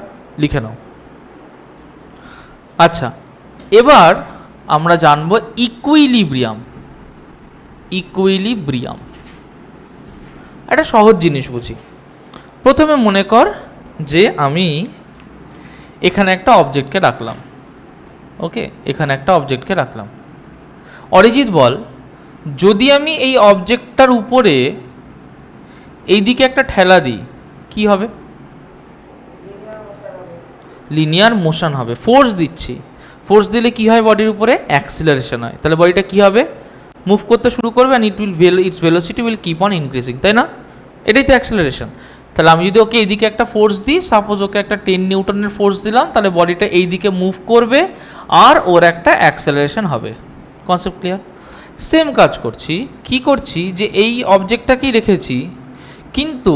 লিখে নাও। আচ্ছা, এবার আমরা জানবো ইকুইলিব্রিয়াম। একটা সহজ জিনিস বুঝি। প্রথমে মনে কর যে আমি এখানে একটা অবজেক্টকে রাখলাম, ওকে, এখানে একটা অবজেক্টকে রাখলাম। অরিজিৎ বল, যদি আমি এই অবজেক্টটার উপরে এইদিকে একটা ঠেলা দিই কি হবে? লিনিয়ার মোশন হবে। ফোর্স দিচ্ছি, ফোর্স দিলে কি হয়? বডির উপরে অ্যাক্সিলারেশন হয়। তাহলে বডিটা কি হবে? মুভ করতে শুরু করবে, and it's velocity will keep on increasing, তাই না? এটাই তো অ্যাক্সিলারেশন। তাহলে আমি যদি ওকে এইদিকে একটা ফোর্স দিই, সাপোজ ওকে একটা 10 নিউটনের ফোর্স দিলাম, তাহলে বডিটা এইদিকে মুভ করবে আর ওর একটা অ্যাক্সেলারেশন হবে। Concept clear? সেম কাজ করছি, কি করছি যে এই অবজেক্টটাকেই রেখেছি, কিন্তু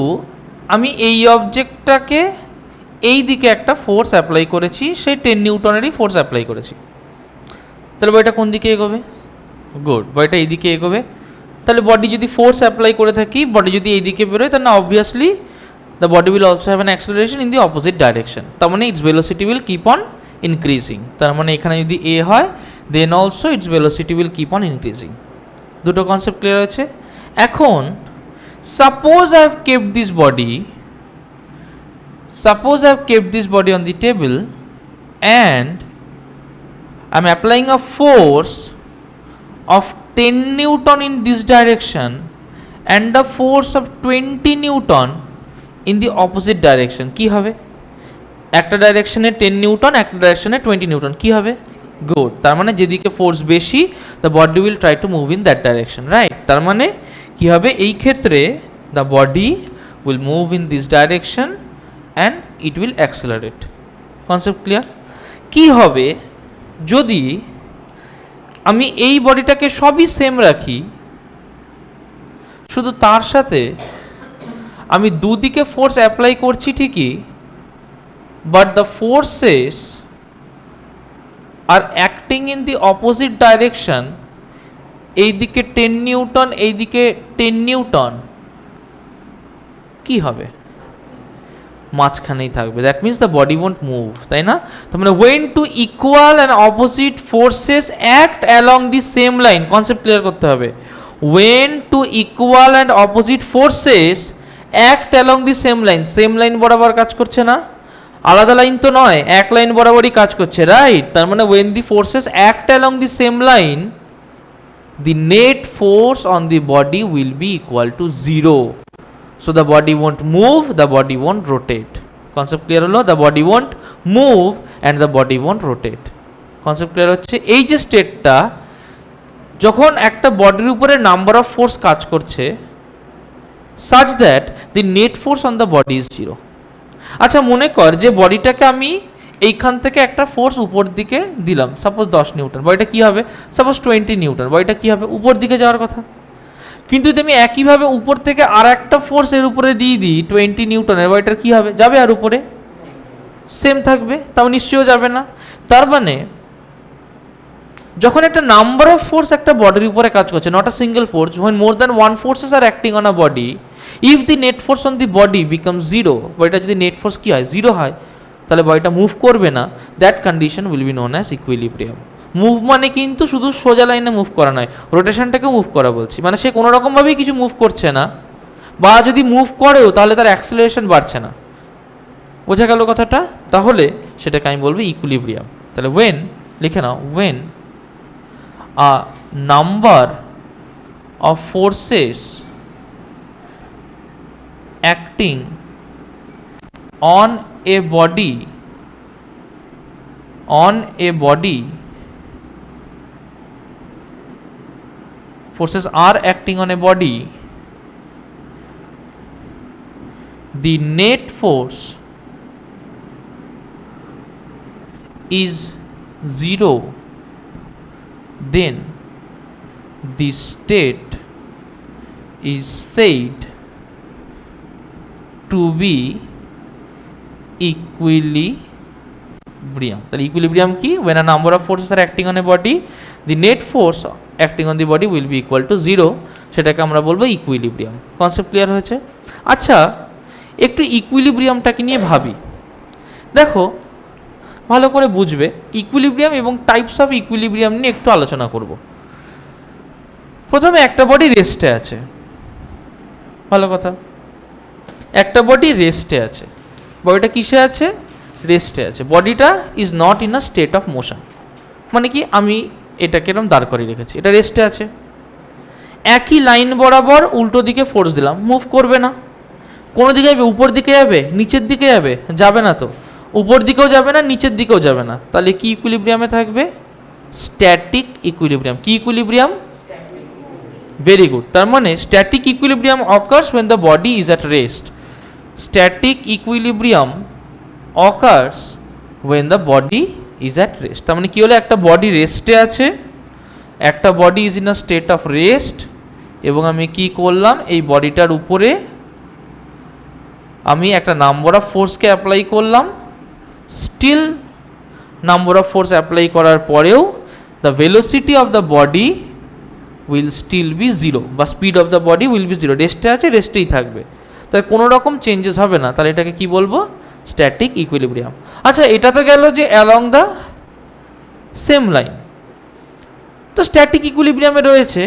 আমি এই অবজেক্টটাকে এই দিকে একটা ফোর্স অ্যাপ্লাই করেছি, সেই 10 নিউটনেরই ফোর্স অ্যাপ্লাই করেছি। তাহলে বডিটা কোন দিকে এগোবে? গুড, বডিটা এই দিকে এগোবে। তাহলে বডি যদি ফোর্স অ্যাপ্লাই করে থাকি, বডি যদি এই দিকে বেরোয়, তাহলে obviously the body will also have an acceleration in the opposite direction. তার মানে its velocity will keep on increasing. তার মানে এখানে যদি a হয় then also its velocity will keep on increasing. দুটো কনসেপ্ট ক্লিয়ার হয়েছে? এখন suppose I have kept this body on the table and I am applying a force of 10 Newton in this direction and a force of 20 Newton in the opposite direction. কি হবে? একটা ডাইরেকশনে 10 Newton, একটা ডাইরেকশনে 20 Newton, কি হবে? Good. তার মানে যেদিকে ফোর্স বেশি the body will try to move in that direction, right? তার মানে কি হবে? এই ক্ষেত্রে the body will move in this direction and it will accelerate. Concept clear? কি হবে যদি আমি এই বডিটাকে সবই সেম রাখি, শুধু তার সাথে আমি দুদিকে ফোর্স অ্যাপ্লাই করছি ঠিকই, but the forces are acting in the opposite direction, এইদিকে 10 নিউটন, এইদিকে 10 নিউটন, কি হবে? মাঝখানেই থাকবে। That means the body won't move, তাই না? তার মানে when two equal and opposite forces act along the same line, concept clear করতে হবে। when two equal and opposite forces act along the same line, same line বরাবর কাজ করছে না, আলাদা লাইন তো নয়, এক লাইন বরাবরই কাজ করছে, রাইট? তার মানে when the forces act along the same line, the net force on the body will be equal to 0. So the body won't move, the body won't rotate. Concept clear হলো? The body won't move and the body won't rotate. Concept clear হচ্ছে? এই যে স্টেটটা, যখন একটা বডির উপরে number of force কাজ করছে such that the net force on the body is 0. আচ্ছা মনে কর যে বডিটাকে আমি এইখান থেকে একটা ফোর্স উপর দিকে দিলাম, সাপোজ 10 নিউটন, বডিটা কি হবে? সাপোজ 20 নিউটন, বডিটা কি হবে? উপর দিকে যাওয়ার কথা। কিন্তু যদি আমি একইভাবে উপর থেকে আর একটা ফোর্স এর উপরে দিয়ে দিই 20 নিউটনের, বডিটার কি হবে? যাবে আর উপরে? সেম থাকবে? তাও নিশ্চয়ই যাবে না। তার মানে যখন একটা নাম্বার অফ ফোর্স একটা বডির উপরে কাজ করছে, not a single force, when more than one forces are acting on a body, if the net force on the body becomes 0, বডিটা যদি নেট ফোর্স কি হয়? 0 হয়, তাহলে বডিটা মুভ করবে না। That condition will be known as equilibrium. Move মানে কিন্তু শুধু সোজা লাইনে মুভ করা নয়, রোটেশনটাকেও মুভ করা বলছি, মানে সে কোনো রকমভাবেই কিছু মুভ করছে না, বা যদি মুভ করেও তাহলে তার অ্যাক্সেলারেশন বাড়ছে না। বোঝা গেল কথাটা? তাহলে সেটাকে আমি বলবো ইকুইলিব্রিয়াম। তাহলে when, লিখে নাও, when a number of forces acting on a body forces are acting on a body, the net force is 0, then the state is said to be equilibrium. তাহলে equilibrium কি? when a number of forces are acting on a body, the net force acting on the body will be equal to 0, সেটাকে আমরা বলবো equilibrium. Concept clear হয়েছে? আচ্ছা একটু ইকুইলিব্রিয়ামটাকে নিয়ে ভাবি। দেখো ভালো করে বুঝবে, ইকুইলিব্রিয়াম এবং টাইপস অফ ইকুইলিব্রিয়াম নিয়ে একটু আলোচনা করব। প্রথমে একটা বডি রেস্টে আছে, ভালো কথা, একটা বডি রেস্টে আছে। বডিটা কিসে আছে? রেস্টে আছে। বডিটা is not in a state of motion, মানে কি আমি এটাকে এরকম দাঁড় করিয়ে রেখেছি, এটা রেস্টে আছে। একই লাইন বরাবর উল্টো দিকে ফোর্স দিলাম, মুভ করবে না। কোনো দিকে যাবে? উপর দিকে যাবে, নিচের দিকে যাবে? যাবে না তো, উপর দিকেও যাবে না, নিচের দিকেও যাবে না। তাহলে কি ইকুইলিব্রিয়ামে থাকবে? Static equilibrium. কি ইকুইলিব্রিয়াম? Very good. তার মানে static equilibrium occurs when the body is at rest. Static equilibrium occurs when the body is at rest. তার মানে কি হলো? একটা বডি রেস্টে আছে, একটা body is in a state of rest, এবং আমি কি করলাম? এই বডিটার উপরে আমি একটা নাম্বার অফ ফোর্সকে অ্যাপ্লাই করলাম। Still number of force apply করার পরেও the velocity of the body will still be 0, বা speed of the body will be 0। রেস্টে আছে, রেস্টেই থাকবে। তাই কোনো রকম চেঞ্জেস হবে না, তাহলে এটাকে কি বলবো? Static equilibrium. আচ্ছা, এটা তো গেল যে অ্যালং দ্য সেম লাইন। তো স্ট্যাটিক ইকুইলিব্রিয়ামে রয়েছে,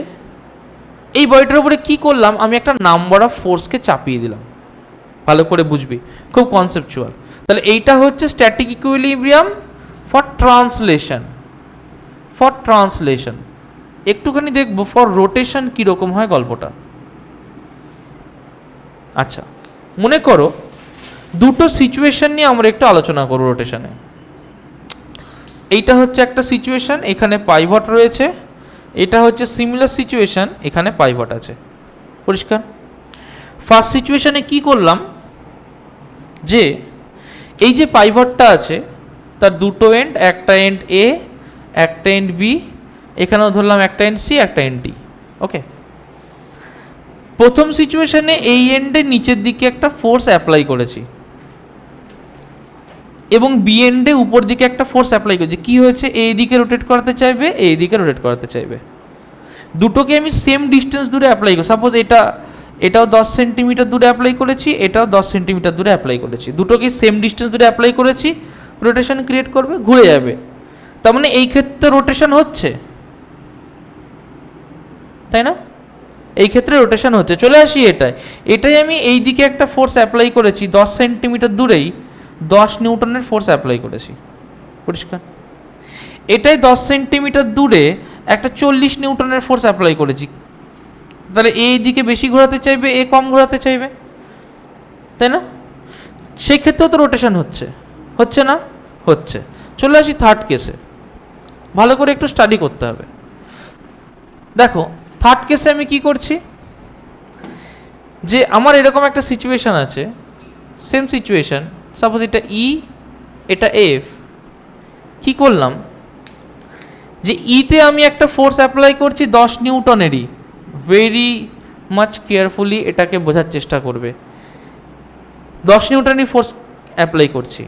এই বইটার উপরে কি করলাম, আমি একটা নাম্বার অফ ফোর্সকে চাপিয়ে দিলাম। ভালো করে বুঝবি, খুব কনসেপচুয়াল। তাহলে এইটা হচ্ছে static equilibrium for translation. For translation একটুখানি দেখবো ফর রোটেশন কীরকম হয় গল্পটা। আচ্ছা, মনে করো দুটো সিচুয়েশন নিয়ে আমরা একটু আলোচনা করব রোটেশনে। এইটা হচ্ছে একটা সিচুয়েশন, এখানে পাইভট রয়েছে। এটা হচ্ছে সিমিলার সিচুয়েশন, এখানে পাইভট আছে। পরিষ্কার? ফার্স্ট সিচুয়েশনে কি করলাম, যে এই যে পাইভটটা আছে তার দুটো এন্ড, একটা এন্ড এ, একটা এন্ড বি, এখানেও ধরলাম একটা এন্ড সি, একটা এন্ড ডি। ওকে, প্রথম সিচুয়েশনে এই এন্ডে নিচের দিকে একটা ফোর্স অ্যাপ্লাই করেছি এবং বি এন্ডে উপর দিকে একটা ফোর্স অ্যাপ্লাই করেছি। কি হয়েছে, এই দিকে রোটেট করাতে চাইবে, এই দিকে রোটেট করাতে চাইবে। দুটোকে আমি সেম ডিস্টেন্স দূরে অ্যাপ্লাই করি। সাপোজ এটাও 10 সেন্টিমিটার দূরে অ্যাপ্লাই করেছি, এটাও 10 সেন্টিমিটার দূরে অ্যাপ্লাই করেছি। দুটোকে সেম ডিস্টেন্স দূরে অ্যাপ্লাই করেছি, রোটেশন ক্রিয়েট করবে, ঘুরে যাবে। তার মানে এই ক্ষেত্রে রোটেশন হচ্ছে, তাই না? এই ক্ষেত্রে রোটেশন হচ্ছে। চলে আসি এটাই আমি এই দিকে একটা ফোর্স অ্যাপ্লাই করেছি 10 সেন্টিমিটার দূরেই, 10 নিউটনের ফোর্স অ্যাপ্লাই করেছি। পরিষ্কার? এটাই 10 সেন্টিমিটার দূরে একটা 40 নিউটনের ফোর্স অ্যাপ্লাই করেছি। তাহলে এই দিকে বেশি ঘোরাতে চাইবে, এ কম ঘোরাতে চাইবে, তাই না? সেই ক্ষেত্রেও তো রোটেশন হচ্ছে, হচ্ছে না? হচ্ছে। চলে আসি থার্ড কেসে, ভালো করে একটু স্টাডি করতে হবে। দেখো থার্ড কেসে আমি কি করছি, যে আমার এরকম একটা সিচুয়েশন আছে, সেম সিচুয়েশন, সাপোজ এটা ই, এটা এফ। কি করলাম, যে ইতে আমি একটা ফোর্স অ্যাপ্লাই করছি 10 নিউটনেরই। ভেরি মাচ কেয়ারফুলি এটাকে বোঝার চেষ্টা করবে। 10 নিউটনেরই ফোর্স অ্যাপ্লাই করছি।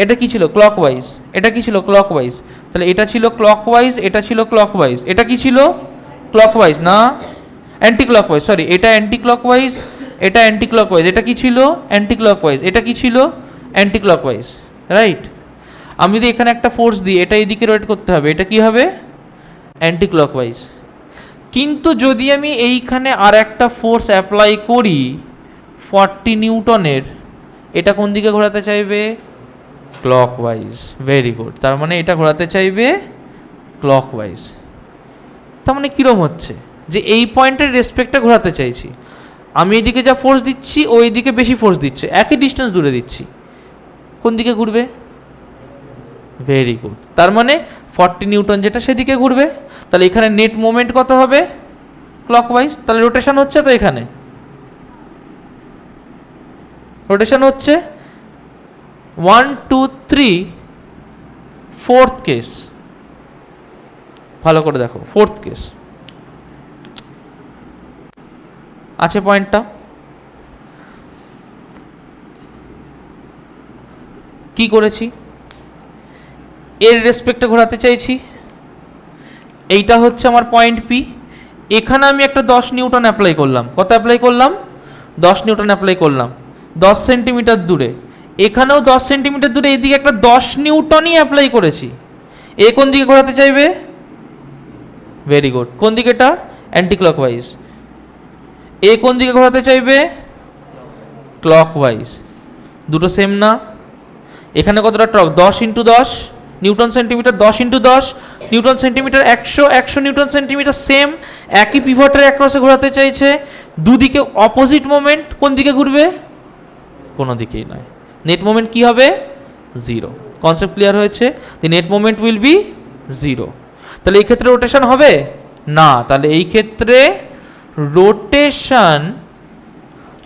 এটা কি ছিল, ক্লকওয়াইজ। এটা কি ছিল, ক্লকওয়াইজ। তাহলে এটা ছিল ক্লকওয়াইজ, এটা ছিল ক্লকওয়াইজ। এটা কি ছিল, ক্লকওয়াইজ না অ্যান্টি ক্লকওয়াইজ, সরি, এটা অ্যান্টি ক্লকওয়াইজ, এটা অ্যান্টি ক্লকওয়াইজ। এটা কি ছিল, অ্যান্টি ক্লকওয়াইজ। এটা কি ছিল, অ্যান্টি ক্লকওয়াইজ, রাইট? আমি যদি এখানে একটা ফোর্স দিই, এটা এদিকে রোটেট করতে হবে, এটা কি হবে, অ্যান্টি ক্লকওয়াইজ। কিন্তু যদি আমি এইখানে আর একটা ফোর্স অ্যাপ্লাই করি 40 নিউটনের, এটা কোন দিকে ঘোরাতে চাইবে, ক্লকওয়াইজ। ভেরি গুড, তার মানে এটা ঘোরাতে চাইবে ক্লকওয়াইজ। তার মানে কীরকম হচ্ছে, যে এই পয়েন্টের রেসপেক্টে ঘোরাতে চাইছি। আমি এইদিকে যা ফোর্স দিচ্ছি, ওই দিকে বেশি ফোর্স দিচ্ছে, একই ডিস্টেন্স দূরে দিচ্ছি, কোন দিকে ঘুরবে, ভেরি গুড। তার মানে 40 নিউটন যেটা সেদিকে ঘুরবে। তাহলে এখানে নেট মোমেন্ট কত হবে, ক্লকওয়াইজ। তাহলে রোটেশন হচ্ছে, তো এখানে রোটেশন হচ্ছে। 1 2 3 ফোর্থ কেস, ভালো করে দেখো, ফোর্থ কেস আছে পয়েন্টটা। কি করেছি, এর রেসপেক্টে ঘোরাতে চাইছি। এইটা হচ্ছে আমার পয়েন্ট পি। এখানে আমি একটা 10 নিউটন অ্যাপ্লাই করলাম। কত অ্যাপ্লাই করলাম, 10 নিউটন অ্যাপ্লাই করলাম 10 সেন্টিমিটার দূরে। এখানেও 10 সেন্টিমিটার দূরে এদিকে একটা 10 নিউটনই অ্যাপ্লাই করেছি। এ কোন দিকে ঘোরাতে চাইবে, ভেরি গুড, কোন দিকে, এটা অ্যান্টি ক্লকওয়াইজ। এ কোন দিকে ঘোরাতে চাইবে, ক্লকওয়াইজ। দুটো সেম না? এখানে কতটা torque, 10 into 10 Newton centimetre, 10 into 10 Newton centimetre, 100 Newton centimetre, same একই পিভটের অ্যাক্রসে ঘোরাতে চাইছে। দুদিকে অপোজিট মোমেন্ট, কোন দিকে ঘুরবে, কোনো দিকেই নয়। নেট মোমেন্ট কি হবে, 0। কনসেপ্ট ক্লিয়ার হয়েছে? দি নেট মোমেন্ট উইল বি 0। তাহলে এই ক্ষেত্রে রোটেশন হবে না। তাহলে এই ক্ষেত্রে রোটেশন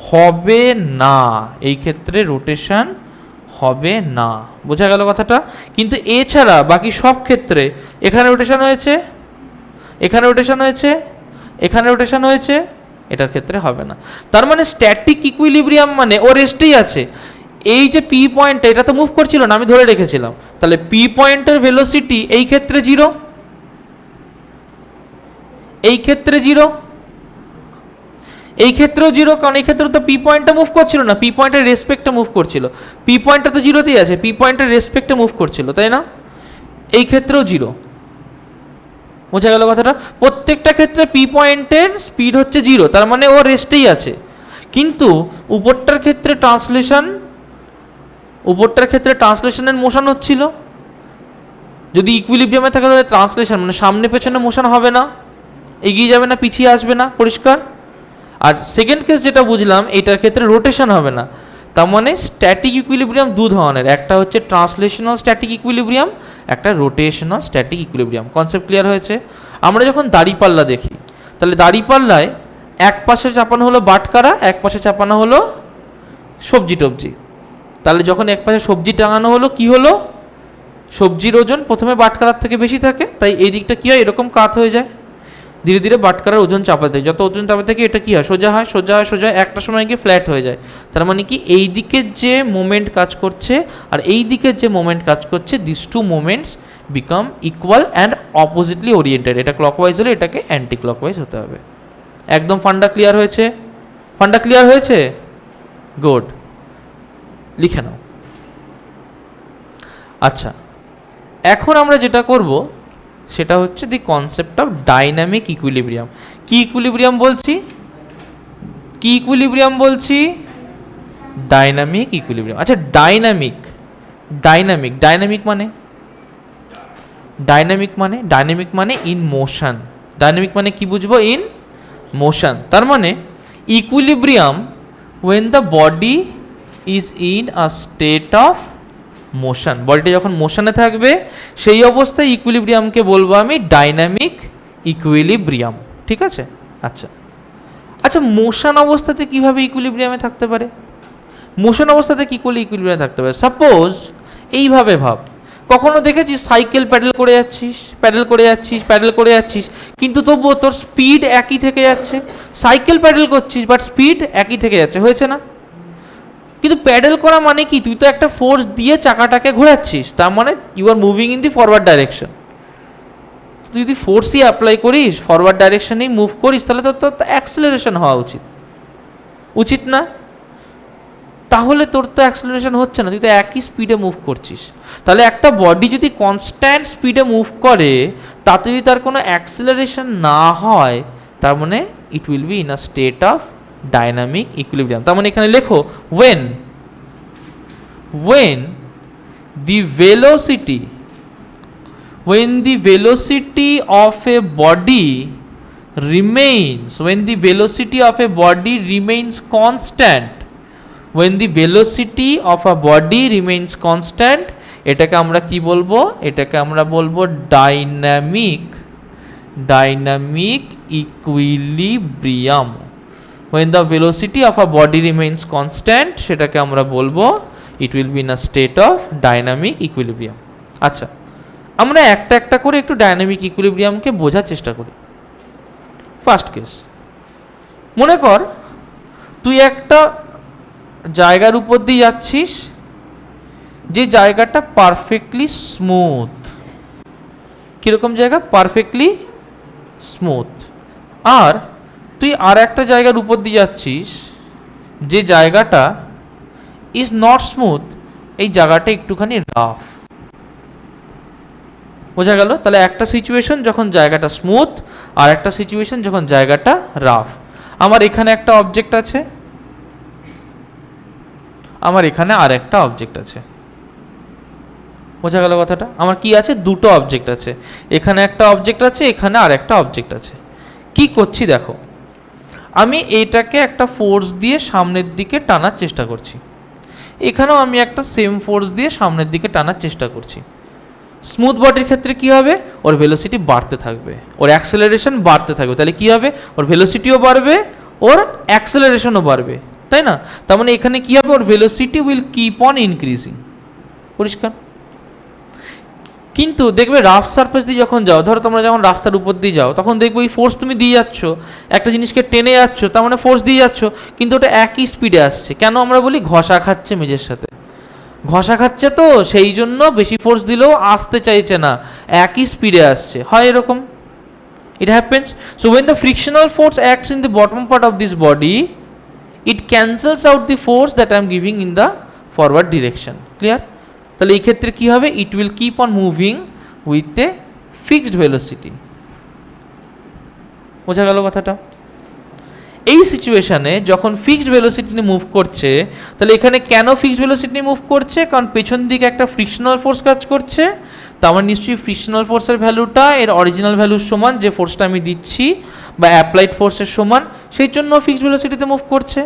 হবে না, এই ক্ষেত্রে রোটেশন হবে না। বোঝা গেল কথাটা? কিন্তু এছাড়া বাকি সব ক্ষেত্রে এখানে রোটেশন হয়েছে, এখানে রোটেশন হয়েছে, এখানে রোটেশন হয়েছে, এটার ক্ষেত্রে হবে না। তার মানে স্ট্যাটিক ইকুইলিব্রিয়াম মানে ও রেস্টেই আছে। এই যে পি পয়েন্ট, এটা তো মুভ করছিল না, আমি ধরে রেখেছিলাম। তাহলে পি পয়েন্টের ভেলোসিটি এই ক্ষেত্রে 0, এই ক্ষেত্রে 0, এই ক্ষেত্রেও জিরো, কারণ এই ক্ষেত্রে তো পি পয়েন্টটা মুভ করছিল না, পি পয়েন্টের রেসপেক্টে মুভ করছিল, পি পয়েন্টটা তো জিরোতেই আছে, পি পয়েন্টের রেসপেক্টে মুভ করছিল, তাই না? এই ক্ষেত্রেও জিরো। বোঝা গেল কথাটা? প্রত্যেকটা ক্ষেত্রে পি পয়েন্টের স্পিড হচ্ছে জিরো, তার মানে ও রেস্টেই আছে। কিন্তু উপরটার ক্ষেত্রে ট্রান্সলেশনের মোশন হচ্ছিল। যদি ইকুইলিব্রিয়ামে থাকে তাহলে ট্রান্সলেশন মানে সামনে পেছনে মোশন হবে না, এগিয়ে যাবে না, পিছিয়ে আসবে না, পরিষ্কার। আর সেকেন্ড কেস যেটা বুঝলাম, এটার ক্ষেত্রে রোটেশন হবে না। তার মানে স্ট্যাটিক ইকুইলিব্রিয়াম দু ধরনের, একটা হচ্ছে ট্রান্সলেশনাল স্ট্যাটিক ইকুইলিব্রিয়াম, একটা rotational static equilibrium. Concept clear হয়েছে? আমরা যখন দাড়িপাল্লা দেখি, তাহলে দাড়িপাল্লায় এক পাশে চাপানো হলো বাটকারা, এক পাশে চাপানো হলো সবজি টবজি। তাহলে যখন এক পাশে সবজি টাঙানো হলো, কি হলো? সবজির ওজন প্রথমে বাটকারার থেকে বেশি থাকে, তাই এই দিকটা কি হয়, এরকম কাত হয়ে যায়। ধীরে ধীরে বাটকারার ওজন চাপাতে থাকে, যত ওজন চাপাতে থাকে এটা কি হয়, সোজা হয়, সোজা হয়, সোজা হয়, একটা সময় গিয়ে ফ্ল্যাট হয়ে যায়। তার মানে কি, এই দিকের যে মোমেন্ট কাজ করছে আর এই দিকের যে মোমেন্ট কাজ করছে, this two moments become equal and oppositely oriented. এটা ক্লকওয়াইজ হলে এটাকে অ্যান্টি ক্লকওয়াইজ হতে হবে। একদম ফান্ডা ক্লিয়ার হয়েছে? ফান্ডা ক্লিয়ার হয়েছে? গুড, লিখে নাও। আচ্ছা, এখন আমরা যেটা করব সেটা হচ্ছে দি কনসেপ্ট অফ ডাইনামিক ইকুইলিব্রিয়াম। কি ইকুইলিব্রিয়াম বলছি? কি ইকুইলিব্রিয়াম বলছি? Dynamic equilibrium. আচ্ছা, ডাইনামিক মানে ডাইনামিক মানে ইন মোশন। ডাইনামিক মানে কি বুঝবো? In motion. তার মানে equilibrium when the body is in a state of motion, বডিটা যখন মোশনে থাকবে সেই অবস্থায় ইকুইলিব্রিয়ামকে বলবো আমি ডাইনামিক ইকুইলিব্রিয়াম। ঠিক আছে? আচ্ছা আচ্ছা, মোশন অবস্থাতে কিভাবে ইকুইলিব্রিয়ামে থাকতে পারে? মোশন অবস্থাতে কি করলে ইকুইলিব্রিয়ামে থাকতে পারে? সাপোজ এইভাবে ভাব, কখনো দেখেছিস সাইকেল প্যাডেল করে যাচ্ছিস কিন্তু তবুও তোর স্পিড একই থেকে যাচ্ছে। সাইকেল প্যাডেল করছিস বাট স্পিড একই থেকে যাচ্ছে, হয়েছে না? কিন্তু প্যাডেল করা মানে কি, তুই তো একটা ফোর্স দিয়ে চাকাটাকে ঘোরাচ্ছিস, তার মানে you are moving in the forward direction. তুই যদি ফোর্সই অ্যাপ্লাই করিস, ফরওয়ার্ড ডাইরেকশনেই মুভ করিস, তাহলে তো তোর অ্যাক্সেলারেশন হওয়া উচিত না? তাহলে তোর তো অ্যাক্সেলারেশন হচ্ছে না, তুই তো একই স্পিডে মুভ করছিস। তাহলে একটা বডি যদি কনস্ট্যান্ট স্পিডে মুভ করে, তাতে যদি তার কোনো অ্যাক্সেলারেশন না হয়, তার মানে ইট will be in a state of dynamic equilibrium. তার মানে এখানে লেখো when the velocity of a body remains constant, এটাকে আমরা কি বলবো? এটাকে আমরা বলবো dynamic equilibrium. when the velocity of a body remains constant, সেটাকে আমরা বলবো it will be in a state of dynamic equilibrium. আচ্ছা, আমরা একটা একটা করে একটু ডাইনামিক ইকুইলিব্রিয়ামকে বোঝার চেষ্টা করি। ফার্স্ট কেস, মনে কর তুই একটা জায়গার উপর দিয়ে যাচ্ছিস, যে জায়গাটা পারফেক্টলি স্মুথ। কিরকম জায়গা? Perfectly smooth. আর তুই আর একটা জায়গার উপর দিয়ে যাচ্ছিস, যে জায়গাটা ইজ নট স্মুথ, এই জায়গাটা একটুখানি রাফ। বোঝা গেল? তাহলে একটা সিচুয়েশন যখন জায়গাটা স্মুথ, আর একটা সিচুয়েশন যখন জায়গাটা রাফ। আমার এখানে একটা অবজেক্ট আছে, আমার এখানে আর একটা অবজেক্ট আছে। বোঝা গেল কথাটা? আমার কি আছে? দুটো অবজেক্ট আছে, এখানে একটা অবজেক্ট আছে, এখানে আর একটা অবজেক্ট আছে। কি করছি দেখো, আমি এইটাকে একটা ফোর্স দিয়ে সামনের দিকে টানার চেষ্টা করছি, এখানেও আমি একটা সেম ফোর্স দিয়ে সামনের দিকে টানার চেষ্টা করছি। স্মুথ বডির ক্ষেত্রে কি হবে? ওর ভেলোসিটি বাড়তে থাকবে, ওর অ্যাক্সেলারেশন বাড়তে থাকবে। তাহলে কি হবে? ওর ভেলোসিটিও বাড়বে, ওর অ্যাক্সেলারেশনও বাড়বে, তাই না? তার মানে এখানে কি হবে? ওর velocity will keep on increasing. পরিষ্কার? কিন্তু দেখবে রাফ সারফেস দিয়ে যখন যাও, ধরো তোমরা যখন রাস্তার উপর দিয়ে যাও, তখন দেখবে ওই ফোর্স তুমি দিয়ে যাচ্ছ, একটা জিনিসকে টেনে যাচ্ছ, তার মানে ফোর্স দিয়ে যাচ্ছ, কিন্তু ওটা একই স্পিডে আসছে। কেন আমরা বলি? ঘষা খাচ্ছে মেঝের সাথে, ঘষা খাচ্ছে, তো সেই জন্য বেশি ফোর্স দিলেও আসতে চাইছে না, একই স্পিডে আসছে। হয় এরকম? It happens. So when the frictional force acts in the bottom part of this body, it cancels out the force that I am giving in the forward direction. Clear? তাহলে এই ক্ষেত্রে কি হবে? It will keep on moving with a fixed velocity. বোঝা গেল কথাটা? এই সিচুয়েশনে যখন ফিক্সড ভেলোসিটি নিয়ে মুভ করছে, তাহলে এখানে কেন ফিক্সড ভেলোসিটি নিয়ে মুভ করছে? কারণ পেছন দিকে একটা ফ্রিকশনাল ফোর্স কাজ করছে। তো আমার নিশ্চয়ই ফ্রিকশনাল ফোর্সের ভ্যালুটা এর অরিজিনাল ভ্যালুর সমান, যে ফোর্সটা আমি দিচ্ছি, বা অ্যাপ্লাইড ফোর্সের সমান, সেই জন্য ফিক্সড ভেলোসিটিতে মুভ করছে।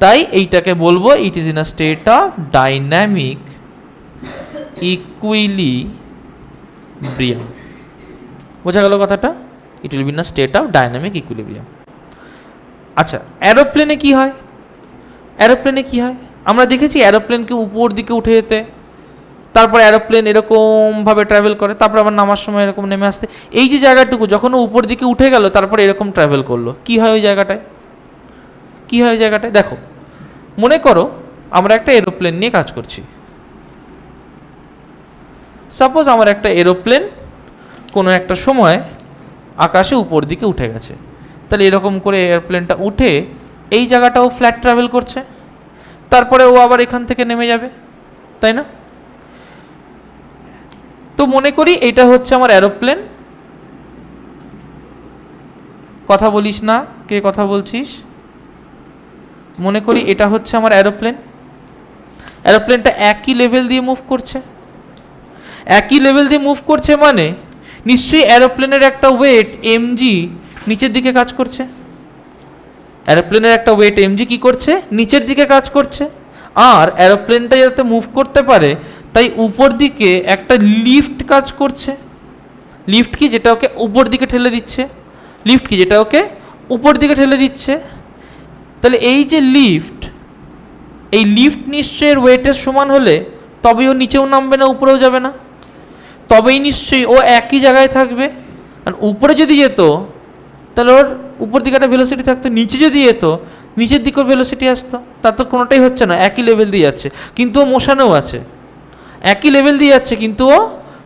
তাই এইটাকে বলবো it is in a state of dynamic equilibrium. বোঝা গেল কথাটা? ইট will be in a state of dynamic equilibrium. আচ্ছা, অ্যারোপ্লেনে কি হয়? অ্যারোপ্লেনে কি হয়? আমরা দেখেছি অ্যারোপ্লেনকে উপর দিকে উঠে যেতে, তারপর অ্যারোপ্লেন এরকমভাবে ট্রাভেল করে, তারপর আবার নামার সময় এরকম নেমে আসতে। এই যে জায়গাটুকু যখন উপর দিকে উঠে গেল, তারপর এরকম ট্রাভেল করলো, কি হয় ওই জায়গাটায়? কি হয় ওই জায়গাটায়? দেখো, মনে করো আমরা একটা এরোপ্লেন নিয়ে কাজ করছি। সাপোজ আমার একটা এরোপ্লেন কোনো একটা সময় আকাশে উপর দিকে উঠে গেছে। তাহলে এরকম করে এয়ারপ্লেনটা উঠে এই জায়গাটাও ফ্ল্যাট ট্রাভেল করছে, তারপরে ও আবার এখান থেকে নেমে যাবে, তাই না? তো মনে করি এটা হচ্ছে আমার এরোপ্লেন। কথা বলিস না, কে কথা বলছিস? মনে করি এটা হচ্ছে আমার এরোপ্লেন। এরোপ্লেনটা একই লেভেল দিয়ে মুভ করছে। একই লেভেল দিয়ে মুভ করছে মানে নিশ্চয়ই এরোপ্লেনের একটা ওয়েট mg নিচের দিকে কাজ করছে। এরোপ্লেনের একটা ওয়েট mg কি করছে? নিচের দিকে কাজ করছে। আর এরোপ্লেনটা যাতে মুভ করতে পারে তাই উপর দিকে একটা লিফট কাজ করছে। লিফট কি? যেটা ওকে উপর দিকে ঠেলে দিচ্ছে। লিফট কি? যেটা ওকে উপর দিকে ঠেলে দিচ্ছে। তাহলে এই যে লিফট, এই লিফট নিশ্চয়ই ওয়েটের সমান হলে তবেই ও নিচেও নামবে না, উপরেও যাবে না, তবেই নিশ্চয়ই ও একই জায়গায় থাকবে। আর উপরে যদি যেত তাহলে ওর উপর দিকে একটা ভেলোসিটি থাকতো, নিচে যদি যেত নিচের দিকেও ভেলোসিটি আসতো। তার তো কোনোটাই হচ্ছে না, একই লেভেল দিয়ে যাচ্ছে কিন্তু ও মোশনেও আছে। একই লেভেল দিয়ে যাচ্ছে কিন্তু ও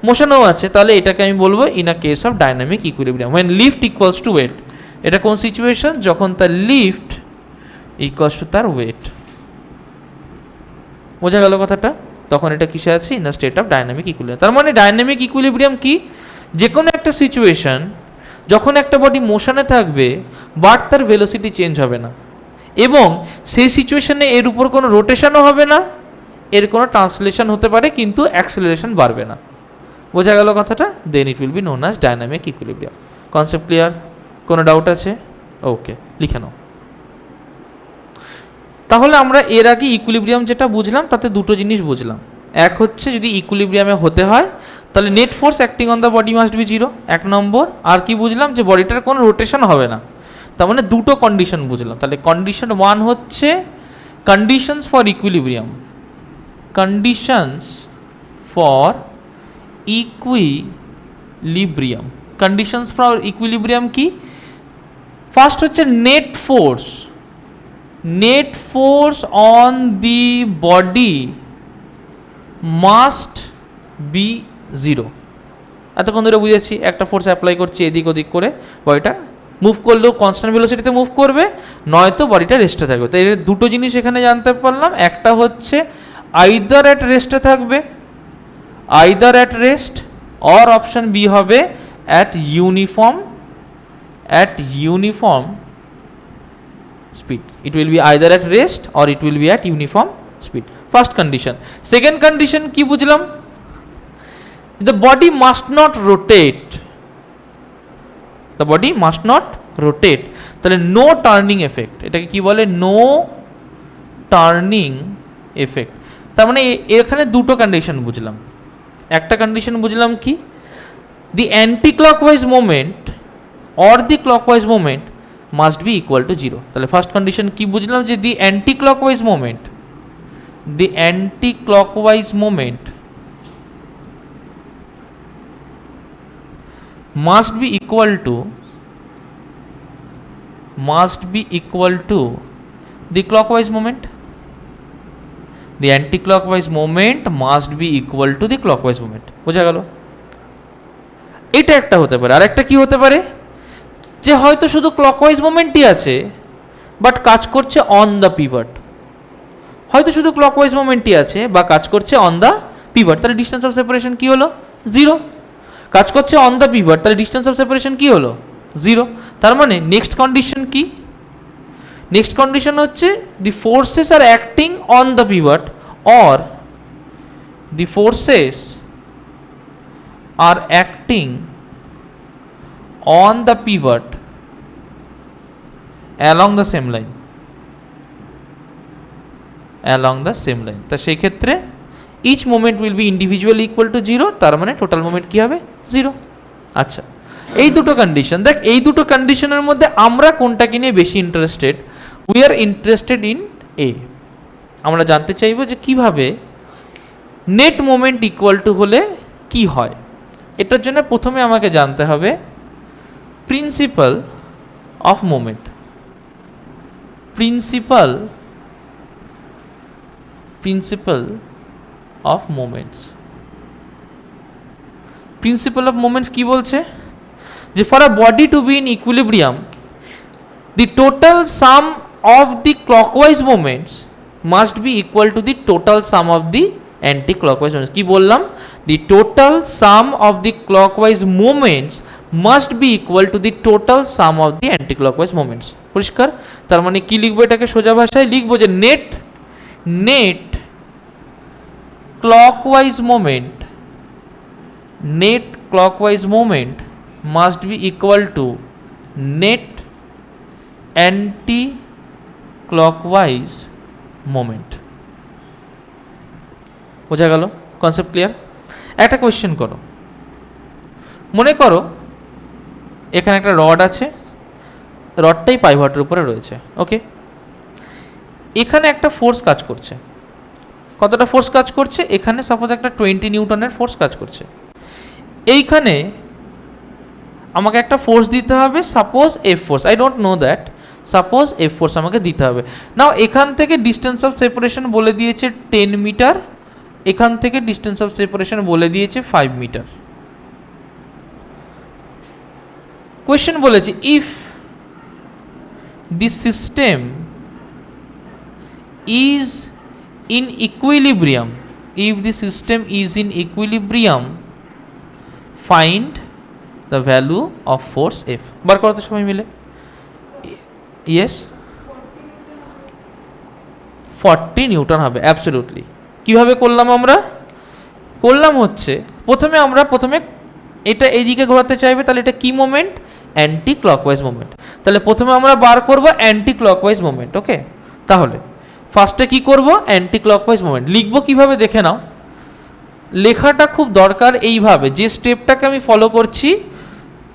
মোশনেও আছে। তাহলে এটাকে আমি বলবো in a case of dynamic equilibrium when lift equals to weight. এটা কোন সিচুয়েশন? যখন তার লিফট ইকুয়ালস টু তার ওয়েট। বোঝা গেল কথাটা? তখন এটা কিসে আছে? In a state of dynamic equilibrium. তার মানে ডাইনামিক ইকুইলিব্রিয়াম কি? যে কোনো একটা সিচুয়েশন যখন একটা বডি মোশনে থাকবে বাট তার ভেলোসিটি চেঞ্জ হবে না, এবং সেই সিচুয়েশনে এর উপর কোনো রোটেশনও হবে না, এর কোনো ট্রান্সলেশন হতে পারে কিন্তু অ্যাক্সেলারেশন বাড়বে না। বোঝা গেল কথাটা? Then it will be known as dynamic equilibrium. Concept clear? কোনো ডাউট আছে? ওকে, লিখে নাও। তাহলে আমরা এর আগে ইকুইলিব্রিয়াম যেটা বুঝলাম তাতে দুটো জিনিস বুঝলাম। এক হচ্ছে যদি ইকুইলিব্রিয়ামে হতে হয় তাহলে net force acting on the body must be zero, এক নম্বর। আর কি বুঝলাম? যে বডিটার কোনো রোটেশন হবে না। তার মানে দুটো কন্ডিশন বুঝলাম। তাহলে কন্ডিশন ওয়ান হচ্ছে conditions for equilibrium. Conditions for equilibrium. Conditions for equilibrium কি? ফার্স্ট হচ্ছে net force. Net force on the body must be zero. এতক্ষণ ধরে বুঝেছি একটা ফোর্স অ্যাপ্লাই করছি এদিক ওদিক করে, বডিটা মুভ করলেও কনস্ট্যান্ট ভেলোসিটিতে মুভ করবে, নয়তো বডিটা রেস্টে থাকবে। তো এর দুটো জিনিস এখানে জানতে পারলাম। একটা হচ্ছে আইদার অ্যাট রেস্টে থাকবে, either at rest, or option B হবে at uniform speed. It will be either at rest or it will be at uniform speed. First condition. Second condition কি বুঝলাম? The body must not rotate. The body must not rotate. তাহলে no turning effect. এটাকে কি বলে? No turning effect. তার মানে এখানে দুটো কন্ডিশন বুঝলাম। একটা কন্ডিশন বুঝলাম কি? The anti-clockwise moment or the clockwise moment must be equal to zero. তাহলে ফার্স্ট কন্ডিশন কি বুঝলাম? যে the anti clockwise moment must be equal to the clockwise moment. The anti-clockwise moment must be equal to the clockwise moment. বোঝা গেল? এটা একটা হতে পারে। আর একটা কি হতে পারে? যে হয়তো শুধু ক্লকওয়াইজ মোমেন্টই আছে বাট কাজ করছে অন দ্য পিভট, হয়তো শুধু ক্লকওয়াইজ মোমেন্টই আছে বা কাজ করছে অন দ্য পিভট, তাহলে ডিস্টেন্স অফ সেপারেশন কি হলো? 0। কাজ করছে অন দ্য পিভট, তাহলে ডিস্টেন্স অফ সেপারেশন কি হলো? 0। তার মানে নেক্সট কন্ডিশন কি? নেক্সট কন্ডিশন হচ্ছে the forces are acting on the pivot or the forces are acting on the pivot along the same line, along the same line. তা সেই ক্ষেত্রে each moment will be individually equal to 0, তার মানে total moment কি হবে? 0। আচ্ছা, এই দুটো কন্ডিশন, দেখ এই দুটো কন্ডিশনের মধ্যে আমরা কোনটাকে নিয়ে বেশি interested? We are interested in a. আমরা জানতে চাইবো যে কিভাবে নেট মোমেন্ট ইকুয়াল টু হলে কি হয়। এটার জন্য প্রথমে আমাকে জানতে হবে principle of moment. Principle of moments. Principle of moments কি বলছে? যে for a body to be in equilibrium the total sum of the clockwise moments must be equal to the total sum of the anti-clockwise moments. কি বললাম? The total sum of the clockwise moments must be equal to the total sum of the anti-clockwise moments. পরিষ্কার? তার মানে কি লিখবো এটাকে সোজা ভাষায়? লিখবো যে net clockwise moment must be equal to net anti clockwise moment. বোঝা গেল? Concept clear? একটা কোয়েশ্চেন করো, মনে করো এখানে একটা রড আছে, রডটাই পাইভটের উপরে রয়েছে, ওকে। এখানে একটা ফোর্স কাজ করছে, কতটা ফোর্স কাজ করছে? এখানে সাপোজ একটা 20 নিউটনের ফোর্স কাজ করছে। এইখানে আমাকে একটা ফোর্স দিতে হবে, suppose F force, I don't know that, suppose F force আমাকে দিতে হবে। নাও এখান থেকে ডিস্টেন্স অফ সেপারেশন বলে দিয়েছে 10 মিটার, এখান থেকে ডিস্টেন্স অফ সেপারেশন বলে দিয়েছে 5 মিটার। কোয়েশ্চেন বলেছে if the system is in equilibrium, if the system is in equilibrium find the value of force F. বার করো তো সবাই মিলে। ইয়েস, 40 নিউটন হবে, অ্যাবসলিউটলি। কিভাবে করলাম আমরা? করলাম হচ্ছে প্রথমে এটা এইদিকে ঘোরাতে চাইবে, তাহলে এটা কি মোমেন্ট? Anti clockwise moment. তাহলে প্রথমে আমরা বার করব অ্যান্টি ক্লকওয়াইজ মোমেন্ট, ওকে। তাহলে ফার্স্টে কি করব? Anti clockwise moment. লিখবো কিভাবে দেখে নাও, লেখাটা খুব দরকার এইভাবে, যে স্টেপটাকে আমি ফলো করছি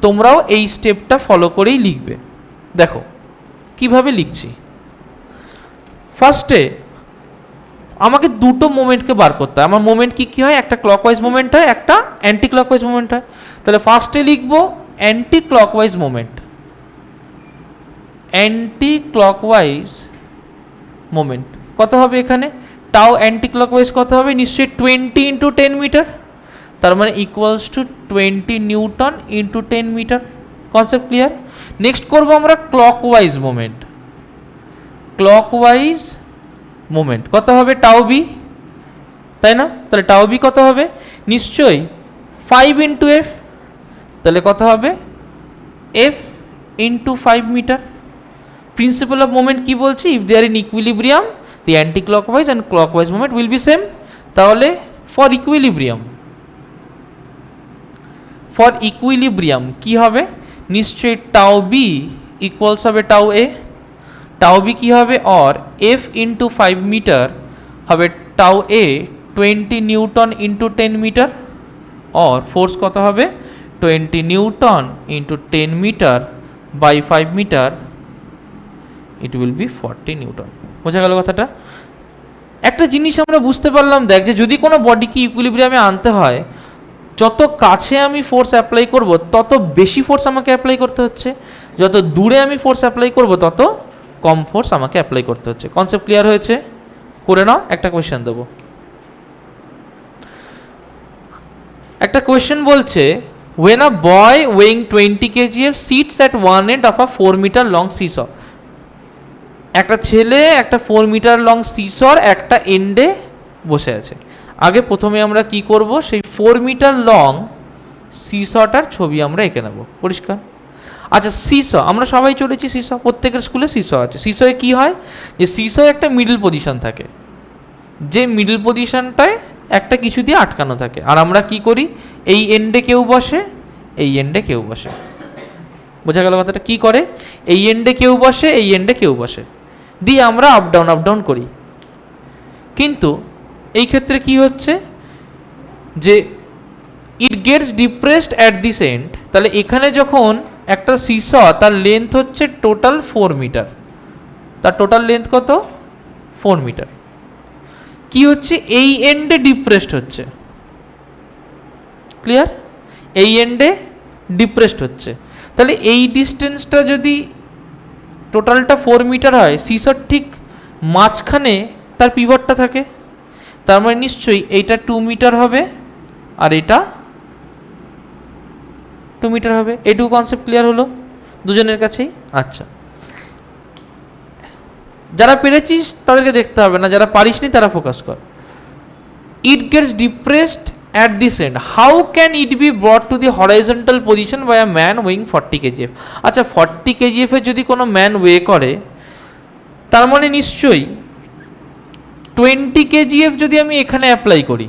তোমরাও এই স্টেপটা ফলো করেই লিখবে। দেখো কিভাবে লিখছি। ফার্স্টে আমাকে দুটো মোমেন্টকে বার করতে হয়। আমার মোমেন্ট কি কি হয়? একটা ক্লকওয়াইজ মোমেন্ট হয়, একটা অ্যান্টি ক্লকওয়াইজ মোমেন্ট হয়। তাহলে ফার্স্টে লিখবো anti clockwise moment. Anti clockwise moment কত হবে এখানে? টাও অ্যান্টি ক্লকওয়াইজ কত হবে? নিশ্চয়ই 20 ইন্টু 10 মিটার, তার মানে equals to 20 newton into 10 metre. Concept clear? Next করবো আমরা ক্লকওয়াইজ মোমেন্ট। ক্লকওয়াইজ মোমেন্ট কত হবে? টাও বি, তাই না? তাহলে টাও বি কত হবে? নিশ্চয়ই 5 ইন্টু এফ, তাহলে কত হবে? F into 5 metre. Principle of moment কি বলছি? If they are in equilibrium the anti clockwise and clockwise moment will be same. তাহলে ফর ইকুইলিব্রিয়াম কি হবে? নিশ্চয়ই টাও বি ইকুয়ালস হবে টাও এ। টাও বি কি হবে? অর এফ ইন্টু 5 মিটার হবে tau A 20 newton into 10 metre, or force কত হবে? 20 newton into 10 metre by 5 metre, it will be 40 newton. বোঝা গেল কথাটা? একটা জিনিস আমরা বুঝতে পারলাম, দেখ, যে যদি কোনো বডিকে ইকুইলিব্রিয়ামে আনতে হয়, যত কাছে আমি ফোর্স অ্যাপ্লাই করব তত বেশি ফোর্স আমাকে অ্যাপ্লাই করতে হচ্ছে, যত দূরে আমি ফোর্স অ্যাপ্লাই করব তত কম ফোর্স আমাকে অ্যাপ্লাই করতে হচ্ছে। কনসেপ্ট ক্লিয়ার হয়েছে? করে নাও। একটা কোয়েশ্চেন দেবো। একটা কোয়েশ্চেন বলছে when a boy weighing 20 kg sits at one end of a 4 meter long seesaw, একটা ছেলে একটা 4 মিটার লং সিসর একটা এন্ডে বসে আছে। আগে প্রথমে আমরা কি করব, সেই 4 মিটার লং সিসটার ছবি আমরা এঁকে নেব। পরিষ্কার? আচ্ছা, সিস আমরা সবাই চলেছি, সিস প্রত্যেকের স্কুলে সিস আছে। সিসয়ে কি হয়, যে সিসয়ে একটা মিডল পজিশন থাকে, যে মিডল পজিশনটায় একটা কিছু দিয়ে আটকানো থাকে, আর আমরা কি করি, এই এন্ডে কেউ বসে, এই এন্ডে কেউ বসে। বোঝা গেল কথাটা? কি করে, এই এন্ডে কেউ বসে, এই এন্ডে কেউ বসে, দিয়ে আমরা আপ ডাউন করি। কিন্তু এই ক্ষেত্রে কি হচ্ছে, যে it gets depressed at this end. তাহলে এখানে যখন একটা সিস, তার লেন্থ হচ্ছে টোটাল 4 মিটার, তার টোটাল লেন্থ কত, 4 মিটার। কি হচ্ছে, এই এন্ডে ডিপ্রেসড হচ্ছে। ক্লিয়ার? এই এন্ডে ডিপ্রেসড হচ্ছে। তাহলে এই ডিস্টেন্সটা যদি টোটালটা 4 মিটার হয়, সিসর ঠিক মাঝখানে তার পিভটটা থাকে, তার মানে নিশ্চয়ই এইটা 2 মিটার হবে আর এটা 2 মিটার হবে। এইটুকু কনসেপ্ট ক্লিয়ার হলো দুজনের কাছেই? আচ্ছা, যারা পেরেছিস তাদেরকে দেখতে হবে না, যারা পারিসনি তারা ফোকাস কর। ইট gets depressed at this end, how can it be brought to the horizontal position by a man weighing 40 kgf? আচ্ছা, 40 kgf এ যদি কোনো ম্যান ওয়ে করে, তার মানে নিশ্চয়ই 20 kgf যদি আমি এখানে অ্যাপ্লাই করি,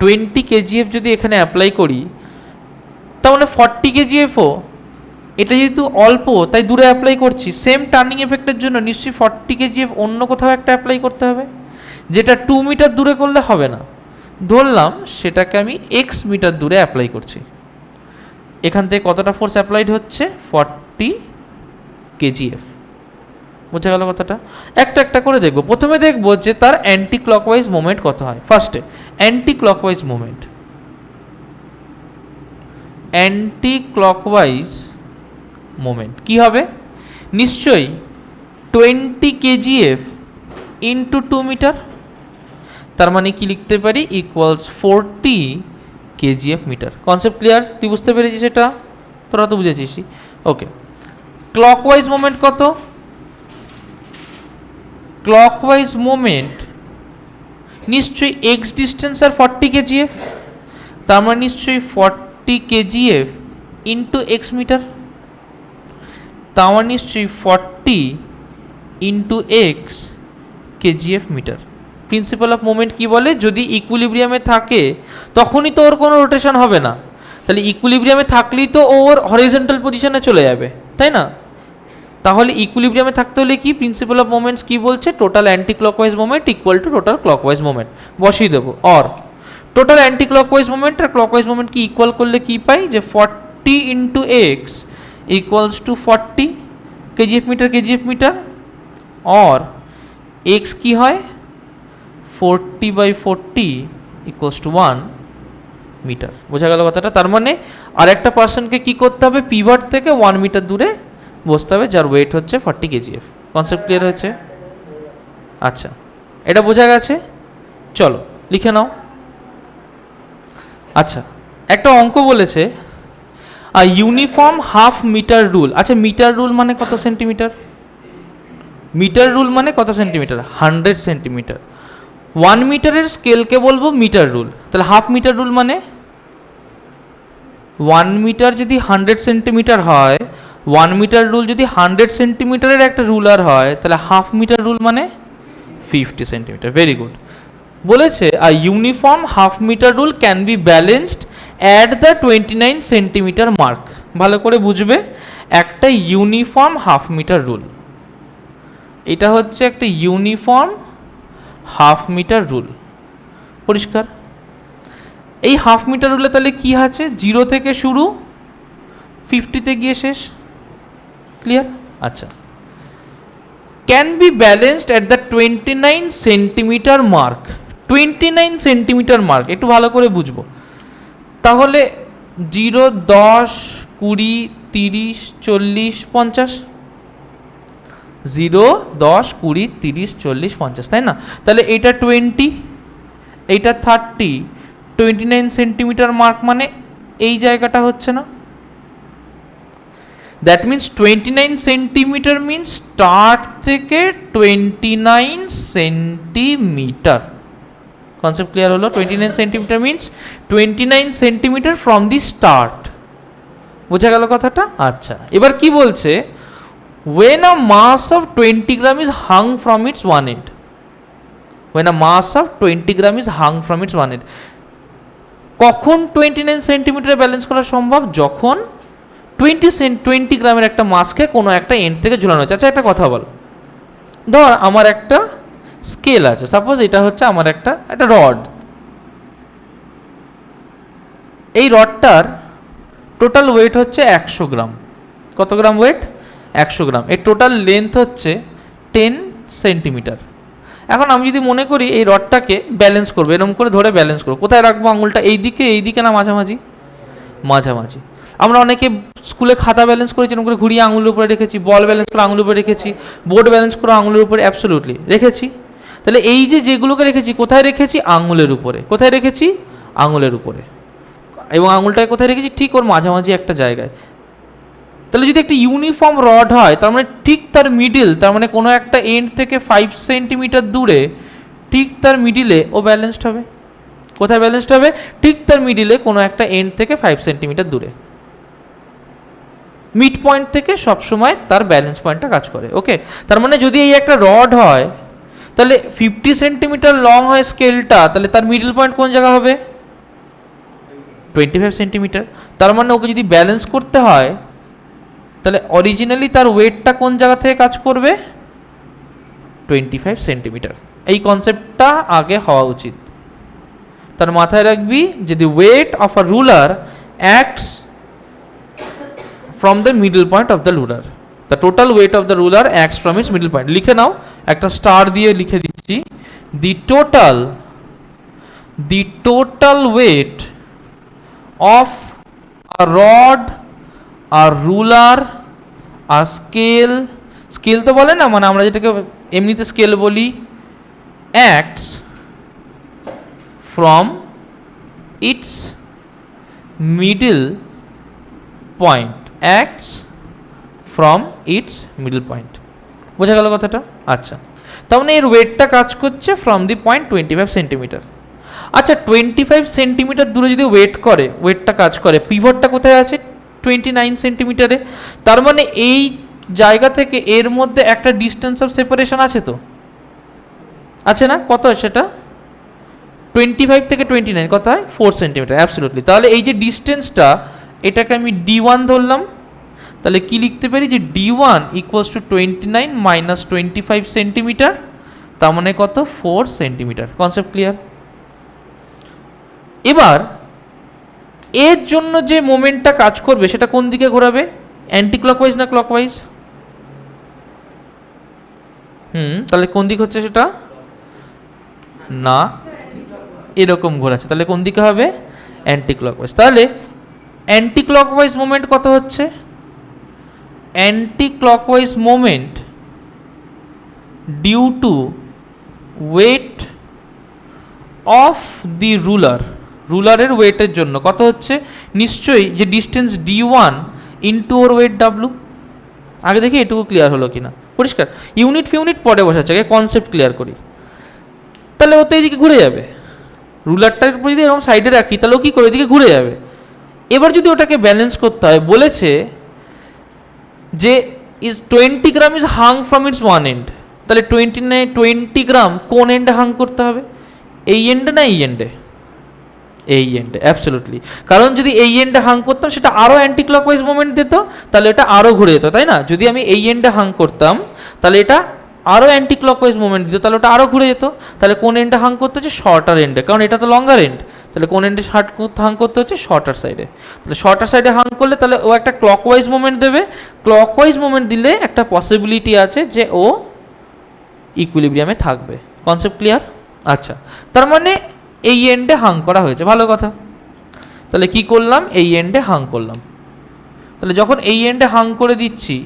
20 kgf যদি এখানে অ্যাপ্লাই করি, তার মানে 40 kgf ও এটা যেহেতু অল্প তাই দূরে অ্যাপ্লাই করছি, সেম টার্নিং এফেক্টের জন্য নিশ্চয়ই 40 kgf অন্য কোথাও একটা অ্যাপ্লাই করতে হবে, যেটা 2 মিটার দূরে করলে হবে না। ধরলাম সেটাকে আমি এক্স মিটার দূরে অ্যাপ্লাই করছি, এখান থেকে কতটা ফোর্স অ্যাপ্লাইড হচ্ছে, 40 kgf। বোঝা গেল কথাটা? একটা একটা করে দেখবো। প্রথমে দেখবো যে তার অ্যান্টি ক্লকওয়াইজ মোমেন্ট কত হয়। ফার্স্টে anti clockwise moment, anti clockwise moment কি হবে, নিশ্চয়ই 20 kgf ইন্টু 2 মিটার, তার মানে কি লিখতে পারি, equals 40 kgf metre. Concept clear? তুই বুঝতে পেরেছিস এটা? তোরা তো বুঝেছিস। ওকে, ক্লকওয়াইজ মোমেন্ট কত, ক্লকওয়াইজ মোমেন্ট নিশ্চয়ই এক্স ডিস্টেন্স আর 40 kgf, তার মানে নিশ্চয়ই 40 kgf ইন্টু এক্স মিটার, তার মানে নিশ্চয়ই 40 into X kgf metre. Principle of moment কি বলে, যদি ইকুইলিব্রিয়ামে থাকে তখনই তো ওর কোনো রোটেশন হবে না, তাহলে ইকুইলিব্রিয়ামে থাকলেই তো ওর হরিজন্টাল পজিশনে চলে যাবে, তাই না? তাহলে ইকুইলিব্রিয়ামে থাকতে হলে কি, প্রিন্সিপাল অফ মোমেন্টস কি বলছে, total anti clockwise moment equal to total clockwise moment, বসিয়ে দেবো। Or total anti clockwise moment আর ক্লকওয়াইজ মোমেন্ট কি ইকুয়াল করলে কি পাই, যে 40 into x equals to 40 kgf metre, or x কি হয়, 40/40 ইকুয়ালস টু 1 মিটার। বোঝা গেল কথাটা? তার মানে আরেকটা পার্সনকে কি করতে হবে, পিভট থেকে 1 মিটার দূরে বসতে হবে, যার ওয়েট হচ্ছে 40 kgf। কনসেপ্ট ক্লিয়ার হয়েছে? আচ্ছা, এটা বোঝা গেছে? চলো লিখে নাও। আচ্ছা, একটা অঙ্ক বলেছে, a uniform half metre rule. আচ্ছা, মিটার রুল মানে কত সেন্টিমিটার? মিটার রুল মানে কত সেন্টিমিটার? 100 সেন্টিমিটার। 1 মিটারের স্কেলকে বলবো মিটার রুল। তাহলে হাফ মিটার রুল মানে 1 মিটার যদি 100 সেন্টিমিটার হয়, 1 মিটার রুল যদি 100 সেন্টিমিটারের একটা রুলার হয়, তাহলে হাফ মিটার রুল মানে 50 সেন্টিমিটার। Very good. বলেছে a uniform half metre rule can be balanced at the 29 centimetre mark. ভালো করে বুঝবে, একটা ইউনিফর্ম হাফ মিটার রুল, এটা হচ্ছে একটা ইউনিফর্ম হাফ মিটার রুল। পরিষ্কার? এই হাফ মিটার রুলে তাহলে কি আছে, 0 থেকে শুরু, 50-তে গিয়ে শেষ। ক্লিয়ার? আচ্ছা, can be balanced at the 29 centimetre mark. 29 centimetre mark একটু ভালো করে বুঝবো। তাহলে 0, 10, 20, 30, 40, 50, 0, 10, 20, 30, 40, 50, তাই না? তাহলে এটা 20, এইটা 30, 29 সেন্টিমিটার মার্ক মানে এই জায়গাটা হচ্ছে না। That means 29 centimetre means start থেকে 29 সেন্টিমিটার। কনসেপ্ট ক্লিয়ার হলো? 29 centimetre means 29 centimetre from the start. বোঝা গেল কথাটা? আচ্ছা, এবার কি বলছে, when a mass of 20 gram is hung from its one end, when a mass of 20 gram is hung from its one end, কখন 29 centimetre balance করা সম্ভব? যখন 20 গ্রামের একটা মাসকে কোনো একটা এন্ড থেকে ঝুলানো হচ্ছে। আচ্ছা, একটা কথা বল, ধর আমার একটা স্কেল আছে, সাপোজ এটা হচ্ছে আমার একটা রড, এই রডটার টোটাল ওয়েট হচ্ছে 100 গ্রাম। কত গ্রাম ওয়েট? 100 গ্রাম। এর টোটাল লেন্থ হচ্ছে 10 সেন্টিমিটার। এখন আমি যদি মনে করি এই রডটাকে ব্যালেন্স করবো, এরকম করে ধরে ব্যালেন্স করবো, কোথায় রাখবো আঙুলটা? এইদিকে না মাঝামাঝি? মাঝামাঝি। আমরা অনেকে স্কুলে খাতা ব্যালেন্স করেছি, এরকম করে ঘুরিয়ে আঙুলের উপরে রেখেছি, বল ব্যালেন্স করে আঙুলের উপরে রেখেছি, বোর্ড ব্যালেন্স করে আঙুলের উপরে, অ্যাবসলিউটলি রেখেছি। তাহলে এই যেগুলোকে রেখেছি, কোথায় রেখেছি? আঙুলের উপরে। কোথায় রেখেছি? আঙুলের উপরে। এবং আঙুলটাকে কোথায় রেখেছি? ঠিক ওর মাঝামাঝি একটা জায়গায়। তাহলে যদি একটা ইউনিফর্ম রড হয়, তার মানে ঠিক তার মিডিল, তার মানে কোনো একটা এন্ড থেকে 5 সেন্টিমিটার দূরে ঠিক তার মিডিলে ও ব্যালেন্সড হবে। কোথায় ব্যালেন্সড হবে? ঠিক তার মিডিলে কোনো একটা এন্ড থেকে 5 সেন্টিমিটার দূরে। মিড পয়েন্ট থেকে সবসময় তার ব্যালেন্স পয়েন্টটা কাজ করে। ওকে, তার মানে যদি এই একটা রড হয়, তাহলে 50 সেন্টিমিটার লং হয় স্কেলটা, তাহলে তার মিডল পয়েন্ট কোন জায়গা হবে? 25 সেন্টিমিটার। তার মানে ওকে যদি ব্যালেন্স করতে হয়, তাহলে অরিজিনালি তার ওয়েটটা কোন জায়গা থেকে কাজ করবে? 25 সেন্টিমিটার। এই কনসেপ্টটা আগে হওয়া উচিত। তার মাথায় রাখবি যে the weight of a ruler acts from the middle point of the ruler, the total weight of the ruler acts from its middle point. লিখে নাও, একটা স্টার দিয়ে লিখে দিচ্ছি, the total weight of a rod, a ruler, a scale তো বলে না, মানে আমরা যেটাকে এমনিতে স্কেল বলি, acts from its middle point, acts from its middle point. বোঝা গেল কথাটা? আচ্ছা, তার মানে এর ওয়েটটা কাজ করছে ফ্রম দি পয়েন্ট 25 সেন্টিমিটার। আচ্ছা, 25 সেন্টিমিটার দূরে যদি ওয়েটটা কাজ করে, পিভটটা কোথায় আছে? 29 সেন্টিমিটারে। তার মানে এই জায়গা থেকে এর মধ্যে একটা ডিস্টেন্স অফ সেপারেশন আছে তো? আছে না? কত সেটা? 25 থেকে 29 কত হয়? 4 সেন্টিমিটার। অ্যাবসলিউটলি। তাহলে এই যে ডিস্টেন্সটা, এটাকে আমি D1 ধরলাম। তাহলে কি লিখতে পারি? যে D1 equals to 29 minus 25 centimetre, তার মানে কত? 4 সেন্টিমিটার। Concept clear? এবার এর জন্য যে মোমেন্টটা কাজ করবে সেটা কোন দিকে ঘোরাবে? অ্যান্টি ক্লকওয়াইজ না ক্লকওয়াইজ? তাহলে কোন দিক হচ্ছে সেটা? না, এরকম ঘোরাচ্ছে। তাহলে কোন দিকে হবে? Anti clockwise. তাহলে অ্যান্টি ক্লকওয়াইজ মোমেন্ট কত হচ্ছে? Anti clockwise moment due to weight of the রুলারের ওয়েটের জন্য কত হচ্ছে? নিশ্চয়ই যে ডিস্টেন্স D1 ইন্টু ওর ওয়েট W। আগে দেখি এটুকু ক্লিয়ার হলো কিনা, পরিষ্কার? ইউনিট পরে বসাচ্ছে, আগে কনসেপ্ট ক্লিয়ার করি। তাহলে ও তো এদিকে ঘুরে যাবে, রুলারটার উপর যদি এরকম সাইডে রাখি, তাহলে ও কী করে? এদিকে ঘুরে যাবে। এবার যদি ওটাকে ব্যালেন্স করতে হয়, বলেছে যে 20 gram is hung from its one end, তাহলে 20 গ্রাম কোন এন্ডে হাং করতে হবে? এই এন্ডে না এই এন্ডে? এই এন্ডে। অ্যাবসলিউটলি। কারণ যদি এই এন্ডে হাং করতাম, সেটা আরও অ্যান্টি ক্লকওয়াইজ মুভমেন্ট দিত, তাহলে এটা আরও ঘুরে যেত, তাই না? যদি আমি এই এন্ডে হাং করতাম, তাহলে এটা আরও অ্যান্টি ক্লকওয়াইজ মুভমেন্ট দিত, তাহলে ওটা আরও ঘুরে যেত। তাহলে কোন এন্ডে হাং করতে হচ্ছে? শর্টার এন্ডে, কারণ এটা তো লঙ্গার এন্ড। তাহলে কোন এন্ডে হাং করতে হচ্ছে? শর্টার সাইডে। তাহলে শর্টার সাইডে হাং করলে তাহলে ও একটা ক্লকওয়াইজ মুভমেন্ট দেবে। ক্লকওয়াইজ মুভমেন্ট দিলে একটা পসিবিলিটি আছে যে ও ইকুইলিব্রিয়ামে থাকবে। Concept clear? আচ্ছা, তার মানে এই এন্ডে হাং করা হয়েছে, ভালো কথা। তাহলে কি করলাম? এই এন্ডে হাং করলাম। তাহলে যখন এই এন্ডে হাং করে দিচ্ছি,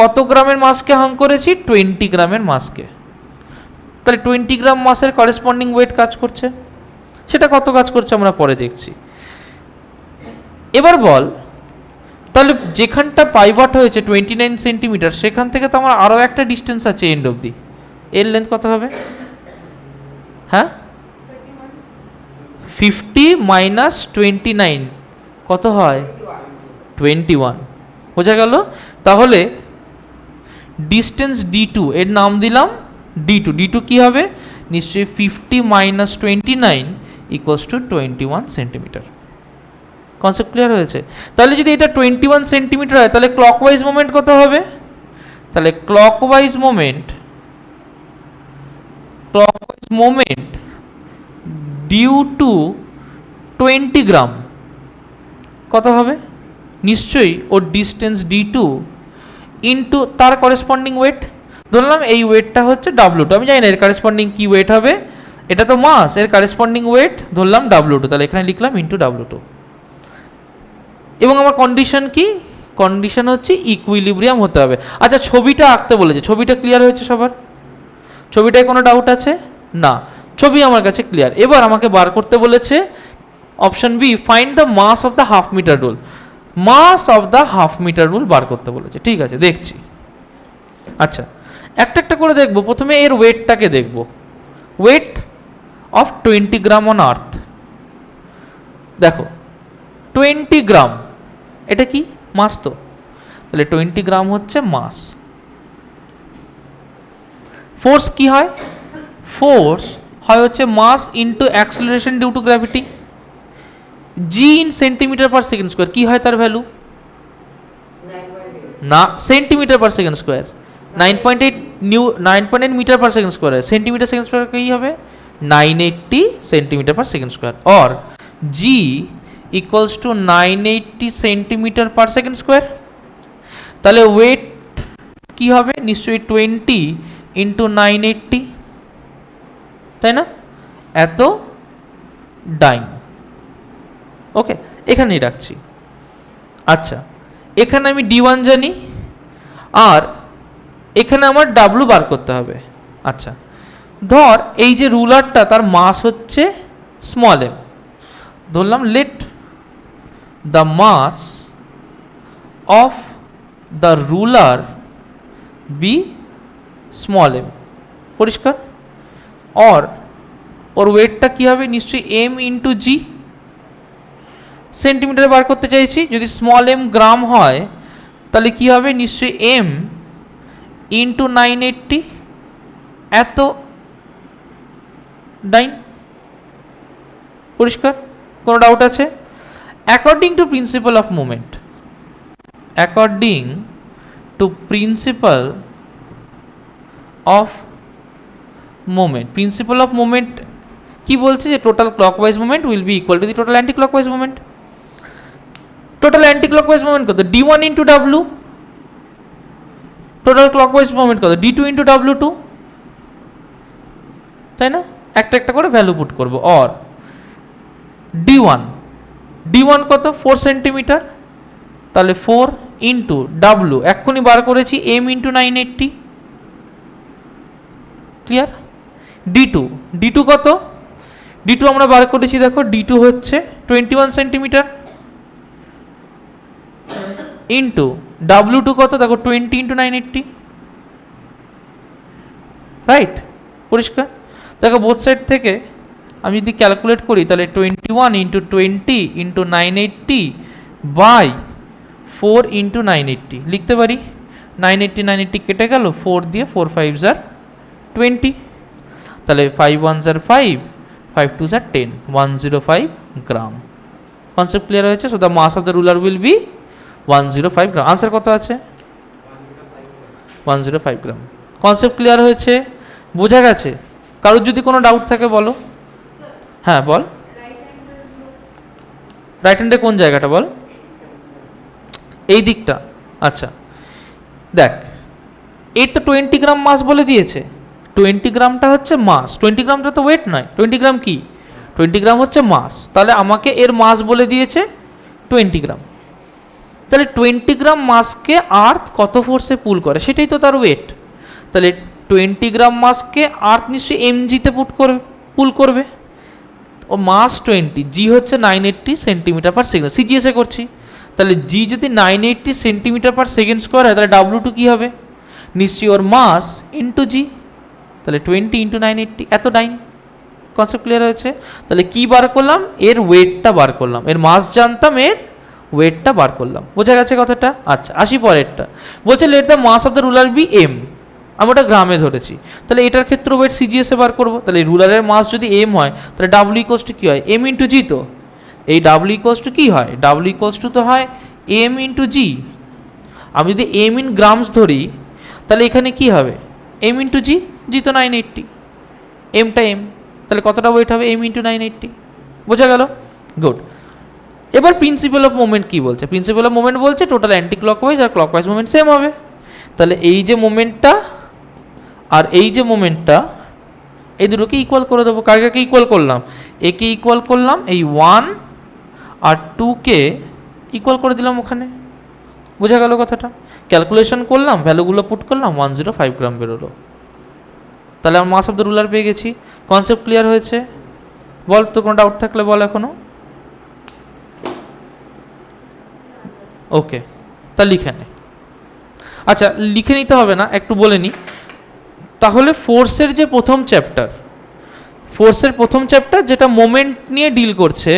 কত গ্রামের মাসকে হাং করেছি? 20 গ্রামের মাসকে। তাহলে 20 গ্রাম মাসের করেসপন্ডিং ওয়েট কাজ করছে। সেটা কত কাজ করছে আমরা পরে দেখছি। এবার বল তাহলে যেখানটা পাইভট হয়েছে 29 সেন্টিমিটার, সেখান থেকে তো আমার আরও একটা ডিস্টেন্স আছে এন্ড অবধি, এর লেন্থ কত হবে? হ্যাঁ, 50 মাইনাস 29 কত হয়? 21। বোঝা গেল? তাহলে ডিস্টেন্স d2 এর নাম দিলাম d2। d2 কি হবে? নিশ্চয়ই 50 minus 29 equals to 21 centimetre. Concept clear হয়েছে? তাহলে যদি এটা 21 সেন্টিমিটার হয়, তাহলে ক্লকওয়াইজ মোমেন্ট কত হবে? তাহলে ক্লকওয়াইজ মোমেন্ট ডিউ টু 20 গ্রাম কত হবে? নিশ্চয়ই ওর ডিস্টেন্স d2 ইন্টু তার করেসপন্ডিং ওয়েট। ধরলাম এই ওয়েটটা হচ্ছে W2, আমি জানি না এর করেসপন্ডিং কি ওয়েট হবে, এটা তো মাস, এর করেসপন্ডিং ওয়েট ধরলাম W2, তাহলে এখানে লিখলাম ইন্টু W2। এবং আমার কন্ডিশন কি? কন্ডিশন হচ্ছে ইকুইলিব্রিয়াম হতে হবে। আচ্ছা, ছবিটা আঁকতে বলেছে, ছবিটা ক্লিয়ার হয়েছে সবার? ছবিটায় কোনো ডাউট আছে? না, ছবি আমার কাছে ক্লিয়ার। এবার আমাকে বার করতে বলেছে option B, find the mass of the half metre rule. Mass of the half metre rule বার করতে বলেছে। ঠিক আছে, দেখছি। আচ্ছা, একটা একটা করে দেখবো। প্রথমে এর ওয়েটটাকে দেখব। Weight of 20 gram on earth. দেখো 20 গ্রাম, এটা কি মাস? তো তাহলে 20 গ্রাম হচ্ছে মাস। ফোর্স কি হয়? ফোর্স হয় হচ্ছে mass into acceleration due to gravity. G in centimetre per second square কি হয় তার ভ্যালু? না, centimetre per second square. 9.8 metre per second square. Centimetre second square কি হবে? 980 centimetre per second square. Or g equals to 980 centimetre per second square. তাহলে weight কি হবে? নিশ্চয়ই 20 ইন্টু 980, তাই না? এত ডাইন। ওকে, এখানেই রাখছি। আচ্ছা, এখানে আমি d1 জানি, আর এখানে আমার w বার করতে হবে। আচ্ছা, ধর এই যে রুলারটা, তার মাস হচ্ছে স্মল m। ধরলাম let the mass of the ruler be small m। পরিষ্কার? ওর ওয়েটটা কি হবে? নিশ্চয়ই m ইন্টু জি। সেন্টিমিটারে বার করতে চাইছি, যদি স্মল m গ্রাম হয় তাহলে কি হবে? নিশ্চয়ই m ইন্টু 980, এত ডাইন। পরিষ্কার? কোনো ডাউট আছে? According to principal of movement, according to principal of movement, principal of movement কি বলছে? যে total clockwise movement will be equal to the total anti clockwise movement. Total anti clockwise movement কত? d1 into w। Total clockwise movement কত? d2 into w2, তাই না? একটা একটা করে ভ্যালু পুট করব। অর d1 কত? 4 সেন্টিমিটার, তাহলে 4 ইন্টু w, এক্ষুনি বার করেছি m ইন্টু 980। ক্লিয়ার? d2 কত? d2 আমরা বার করেছি, দেখো d2 হচ্ছে 21 সেন্টিমিটার ইন্টু w2 কত? দেখো 20 ইন্টু 980। রাইট? পরিষ্কার? দেখো বোথ সাইড থেকে আমি যদি ক্যালকুলেট করি, তাহলে 21 ইন্টু 20 ইন্টু 980 বাই 4 ইন্টু 980 লিখতে পারি। 980 কেটে গেল, 4 দিয়ে 4 5s are 20, তাহলে 5 1s are 5, 5 2s are 10, 105 gram. Concept clear হয়েছে? So the mass of the ruler will be 105 gram. Answer কত আছে? 105 গ্রাম। কনসেপ্ট ক্লিয়ার হয়েছে? বোঝা গেছে? কারোর যদি কোনো ডাউট থাকে বলো। হ্যাঁ বল। রাইট হ্যান্ডে কোন জায়গাটা বল? এই দিকটা। আচ্ছা দেখ, এর তো 20 গ্রাম মাস বলে দিয়েছে। 20 গ্রামটা হচ্ছে মাস, 20 গ্রামটা তো ওয়েট নয়। 20 গ্রাম কি? 20 গ্রাম হচ্ছে মাস। তাহলে আমাকে এর মাস বলে দিয়েছে 20 গ্রাম। তাহলে 20 গ্রাম মাসকে আর্থ কত ফোর্সে পুল করে সেটাই তো তার ওয়েট। তাহলে 20 গ্রাম মাসকে আর্থ নিশ্চয়ই mg তে পুল করবে। ও মাস 20, জি হচ্ছে 980 সেন্টিমিটার পার সেকেন্ড, সিজিএসে করছি। তাহলে জি যদি 980 সেন্টিমিটার পার সেকেন্ড স্কোয়ার হয়, তাহলে W2 কী হবে? নিশ্চয়ই ওর মাস ইন্টু জি, তাহলে 20 ইন্টু 980, এত 9। কনসেপ্ট ক্লিয়ার হয়েছে? তাহলে কি বার করলাম? এর ওয়েটটা বার করলাম, এর মাস জানতাম, এর ওয়েটটা বার করলাম। বোঝা গেছে কথাটা? আচ্ছা, আসি পরেরটা। বলছে let the mass of the ruler be m, আমি ওটা গ্রামে ধরেছি, তাহলে এটার ক্ষেত্রে ওয়েট সিজিএসে বার করবো। তাহলে রুলারের মাস যদি এম হয়, তাহলে ডাব্লিউ ইকোয়ালস টু কী হয়? এম ইন্টু জি। তো এই ডাব্লিউ ইকোয়ালস টু কী হয়? ডাব্লিউ ইকোয়ালস টু তো হয় এম ইন্টু জি। আমি যদি এম ইন গ্রামস ধরি, তাহলে এখানে কি হবে? এম ইন্টু জি, জি তো 980, এমটা এম, তাহলে কতটা ওয়েট হবে? M into 980। বোঝা গেল? গুড। এবার প্রিন্সিপাল অফ মোমেন্ট কি বলছে? প্রিন্সিপাল অফ মোমেন্ট বলছে টোটাল অ্যান্টি ক্লকওয়াইজ আর ক্লকওয়াইজ মোমেন্ট সেম হবে। তাহলে এই যে মোমেন্টটা আর এই যে মোমেন্টটা, এই দুটোকে ইকুয়াল করে দেবো। কাকে ইকুয়াল করলাম? একে ইকুয়াল করলাম, এই 1 আর 2কে ইকুয়াল করে দিলাম ওখানে। বোঝা গেল কথাটা? ক্যালকুলেশন করলাম, ভ্যালুগুলো পুট করলাম, 105 গ্রাম বেরোলো। তাহলে আমার মাস অফ দ্য রুলার পেয়ে গেছি। কনসেপ্ট ক্লিয়ার হয়েছে? বল, তো কোনো ডাউট থাকলে বল এখনো। ওকে, তা লিখে নে। আচ্ছা, লিখে নিতে হবে না, একটু বলে নিই তাহলে। ফোর্সের যে প্রথম চ্যাপ্টার, ফোর্সের প্রথম চ্যাপ্টার যেটা মোমেন্ট নিয়ে ডিল করছে,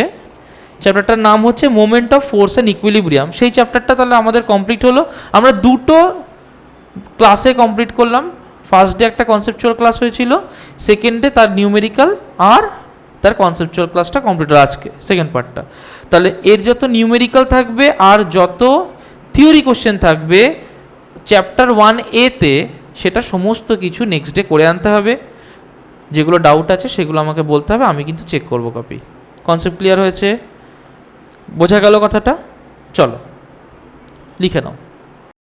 চ্যাপ্টারটার নাম হচ্ছে moment of force and equilibrium. সেই চ্যাপ্টারটা তাহলে আমাদের কমপ্লিট হলো। আমরা দুটো ক্লাসে কমপ্লিট করলাম। ফার্স্ট ডে একটা কনসেপচুয়াল ক্লাস হয়েছিল, সেকেন্ড ডে তার নিউমেরিক্যাল আর তার কনসেপচুয়াল ক্লাসটা কমপ্লিট হলো আজকে, সেকেন্ড পার্টটা। তাহলে এর যত নিউমেরিক্যাল থাকবে আর যত থিওরি কোশ্চেন থাকবে চ্যাপ্টার 1A-তে, সেটা সমস্ত কিছু নেক্সট ডে করে আনতে হবে। যেগুলো ডাউট আছে সেগুলো আমাকে বলতে হবে, আমি কিন্তু চেক করব কপি। কনসেপ্ট ক্লিয়ার হয়েছে? বোঝা গেল কথাটা? চলো লিখে নাও।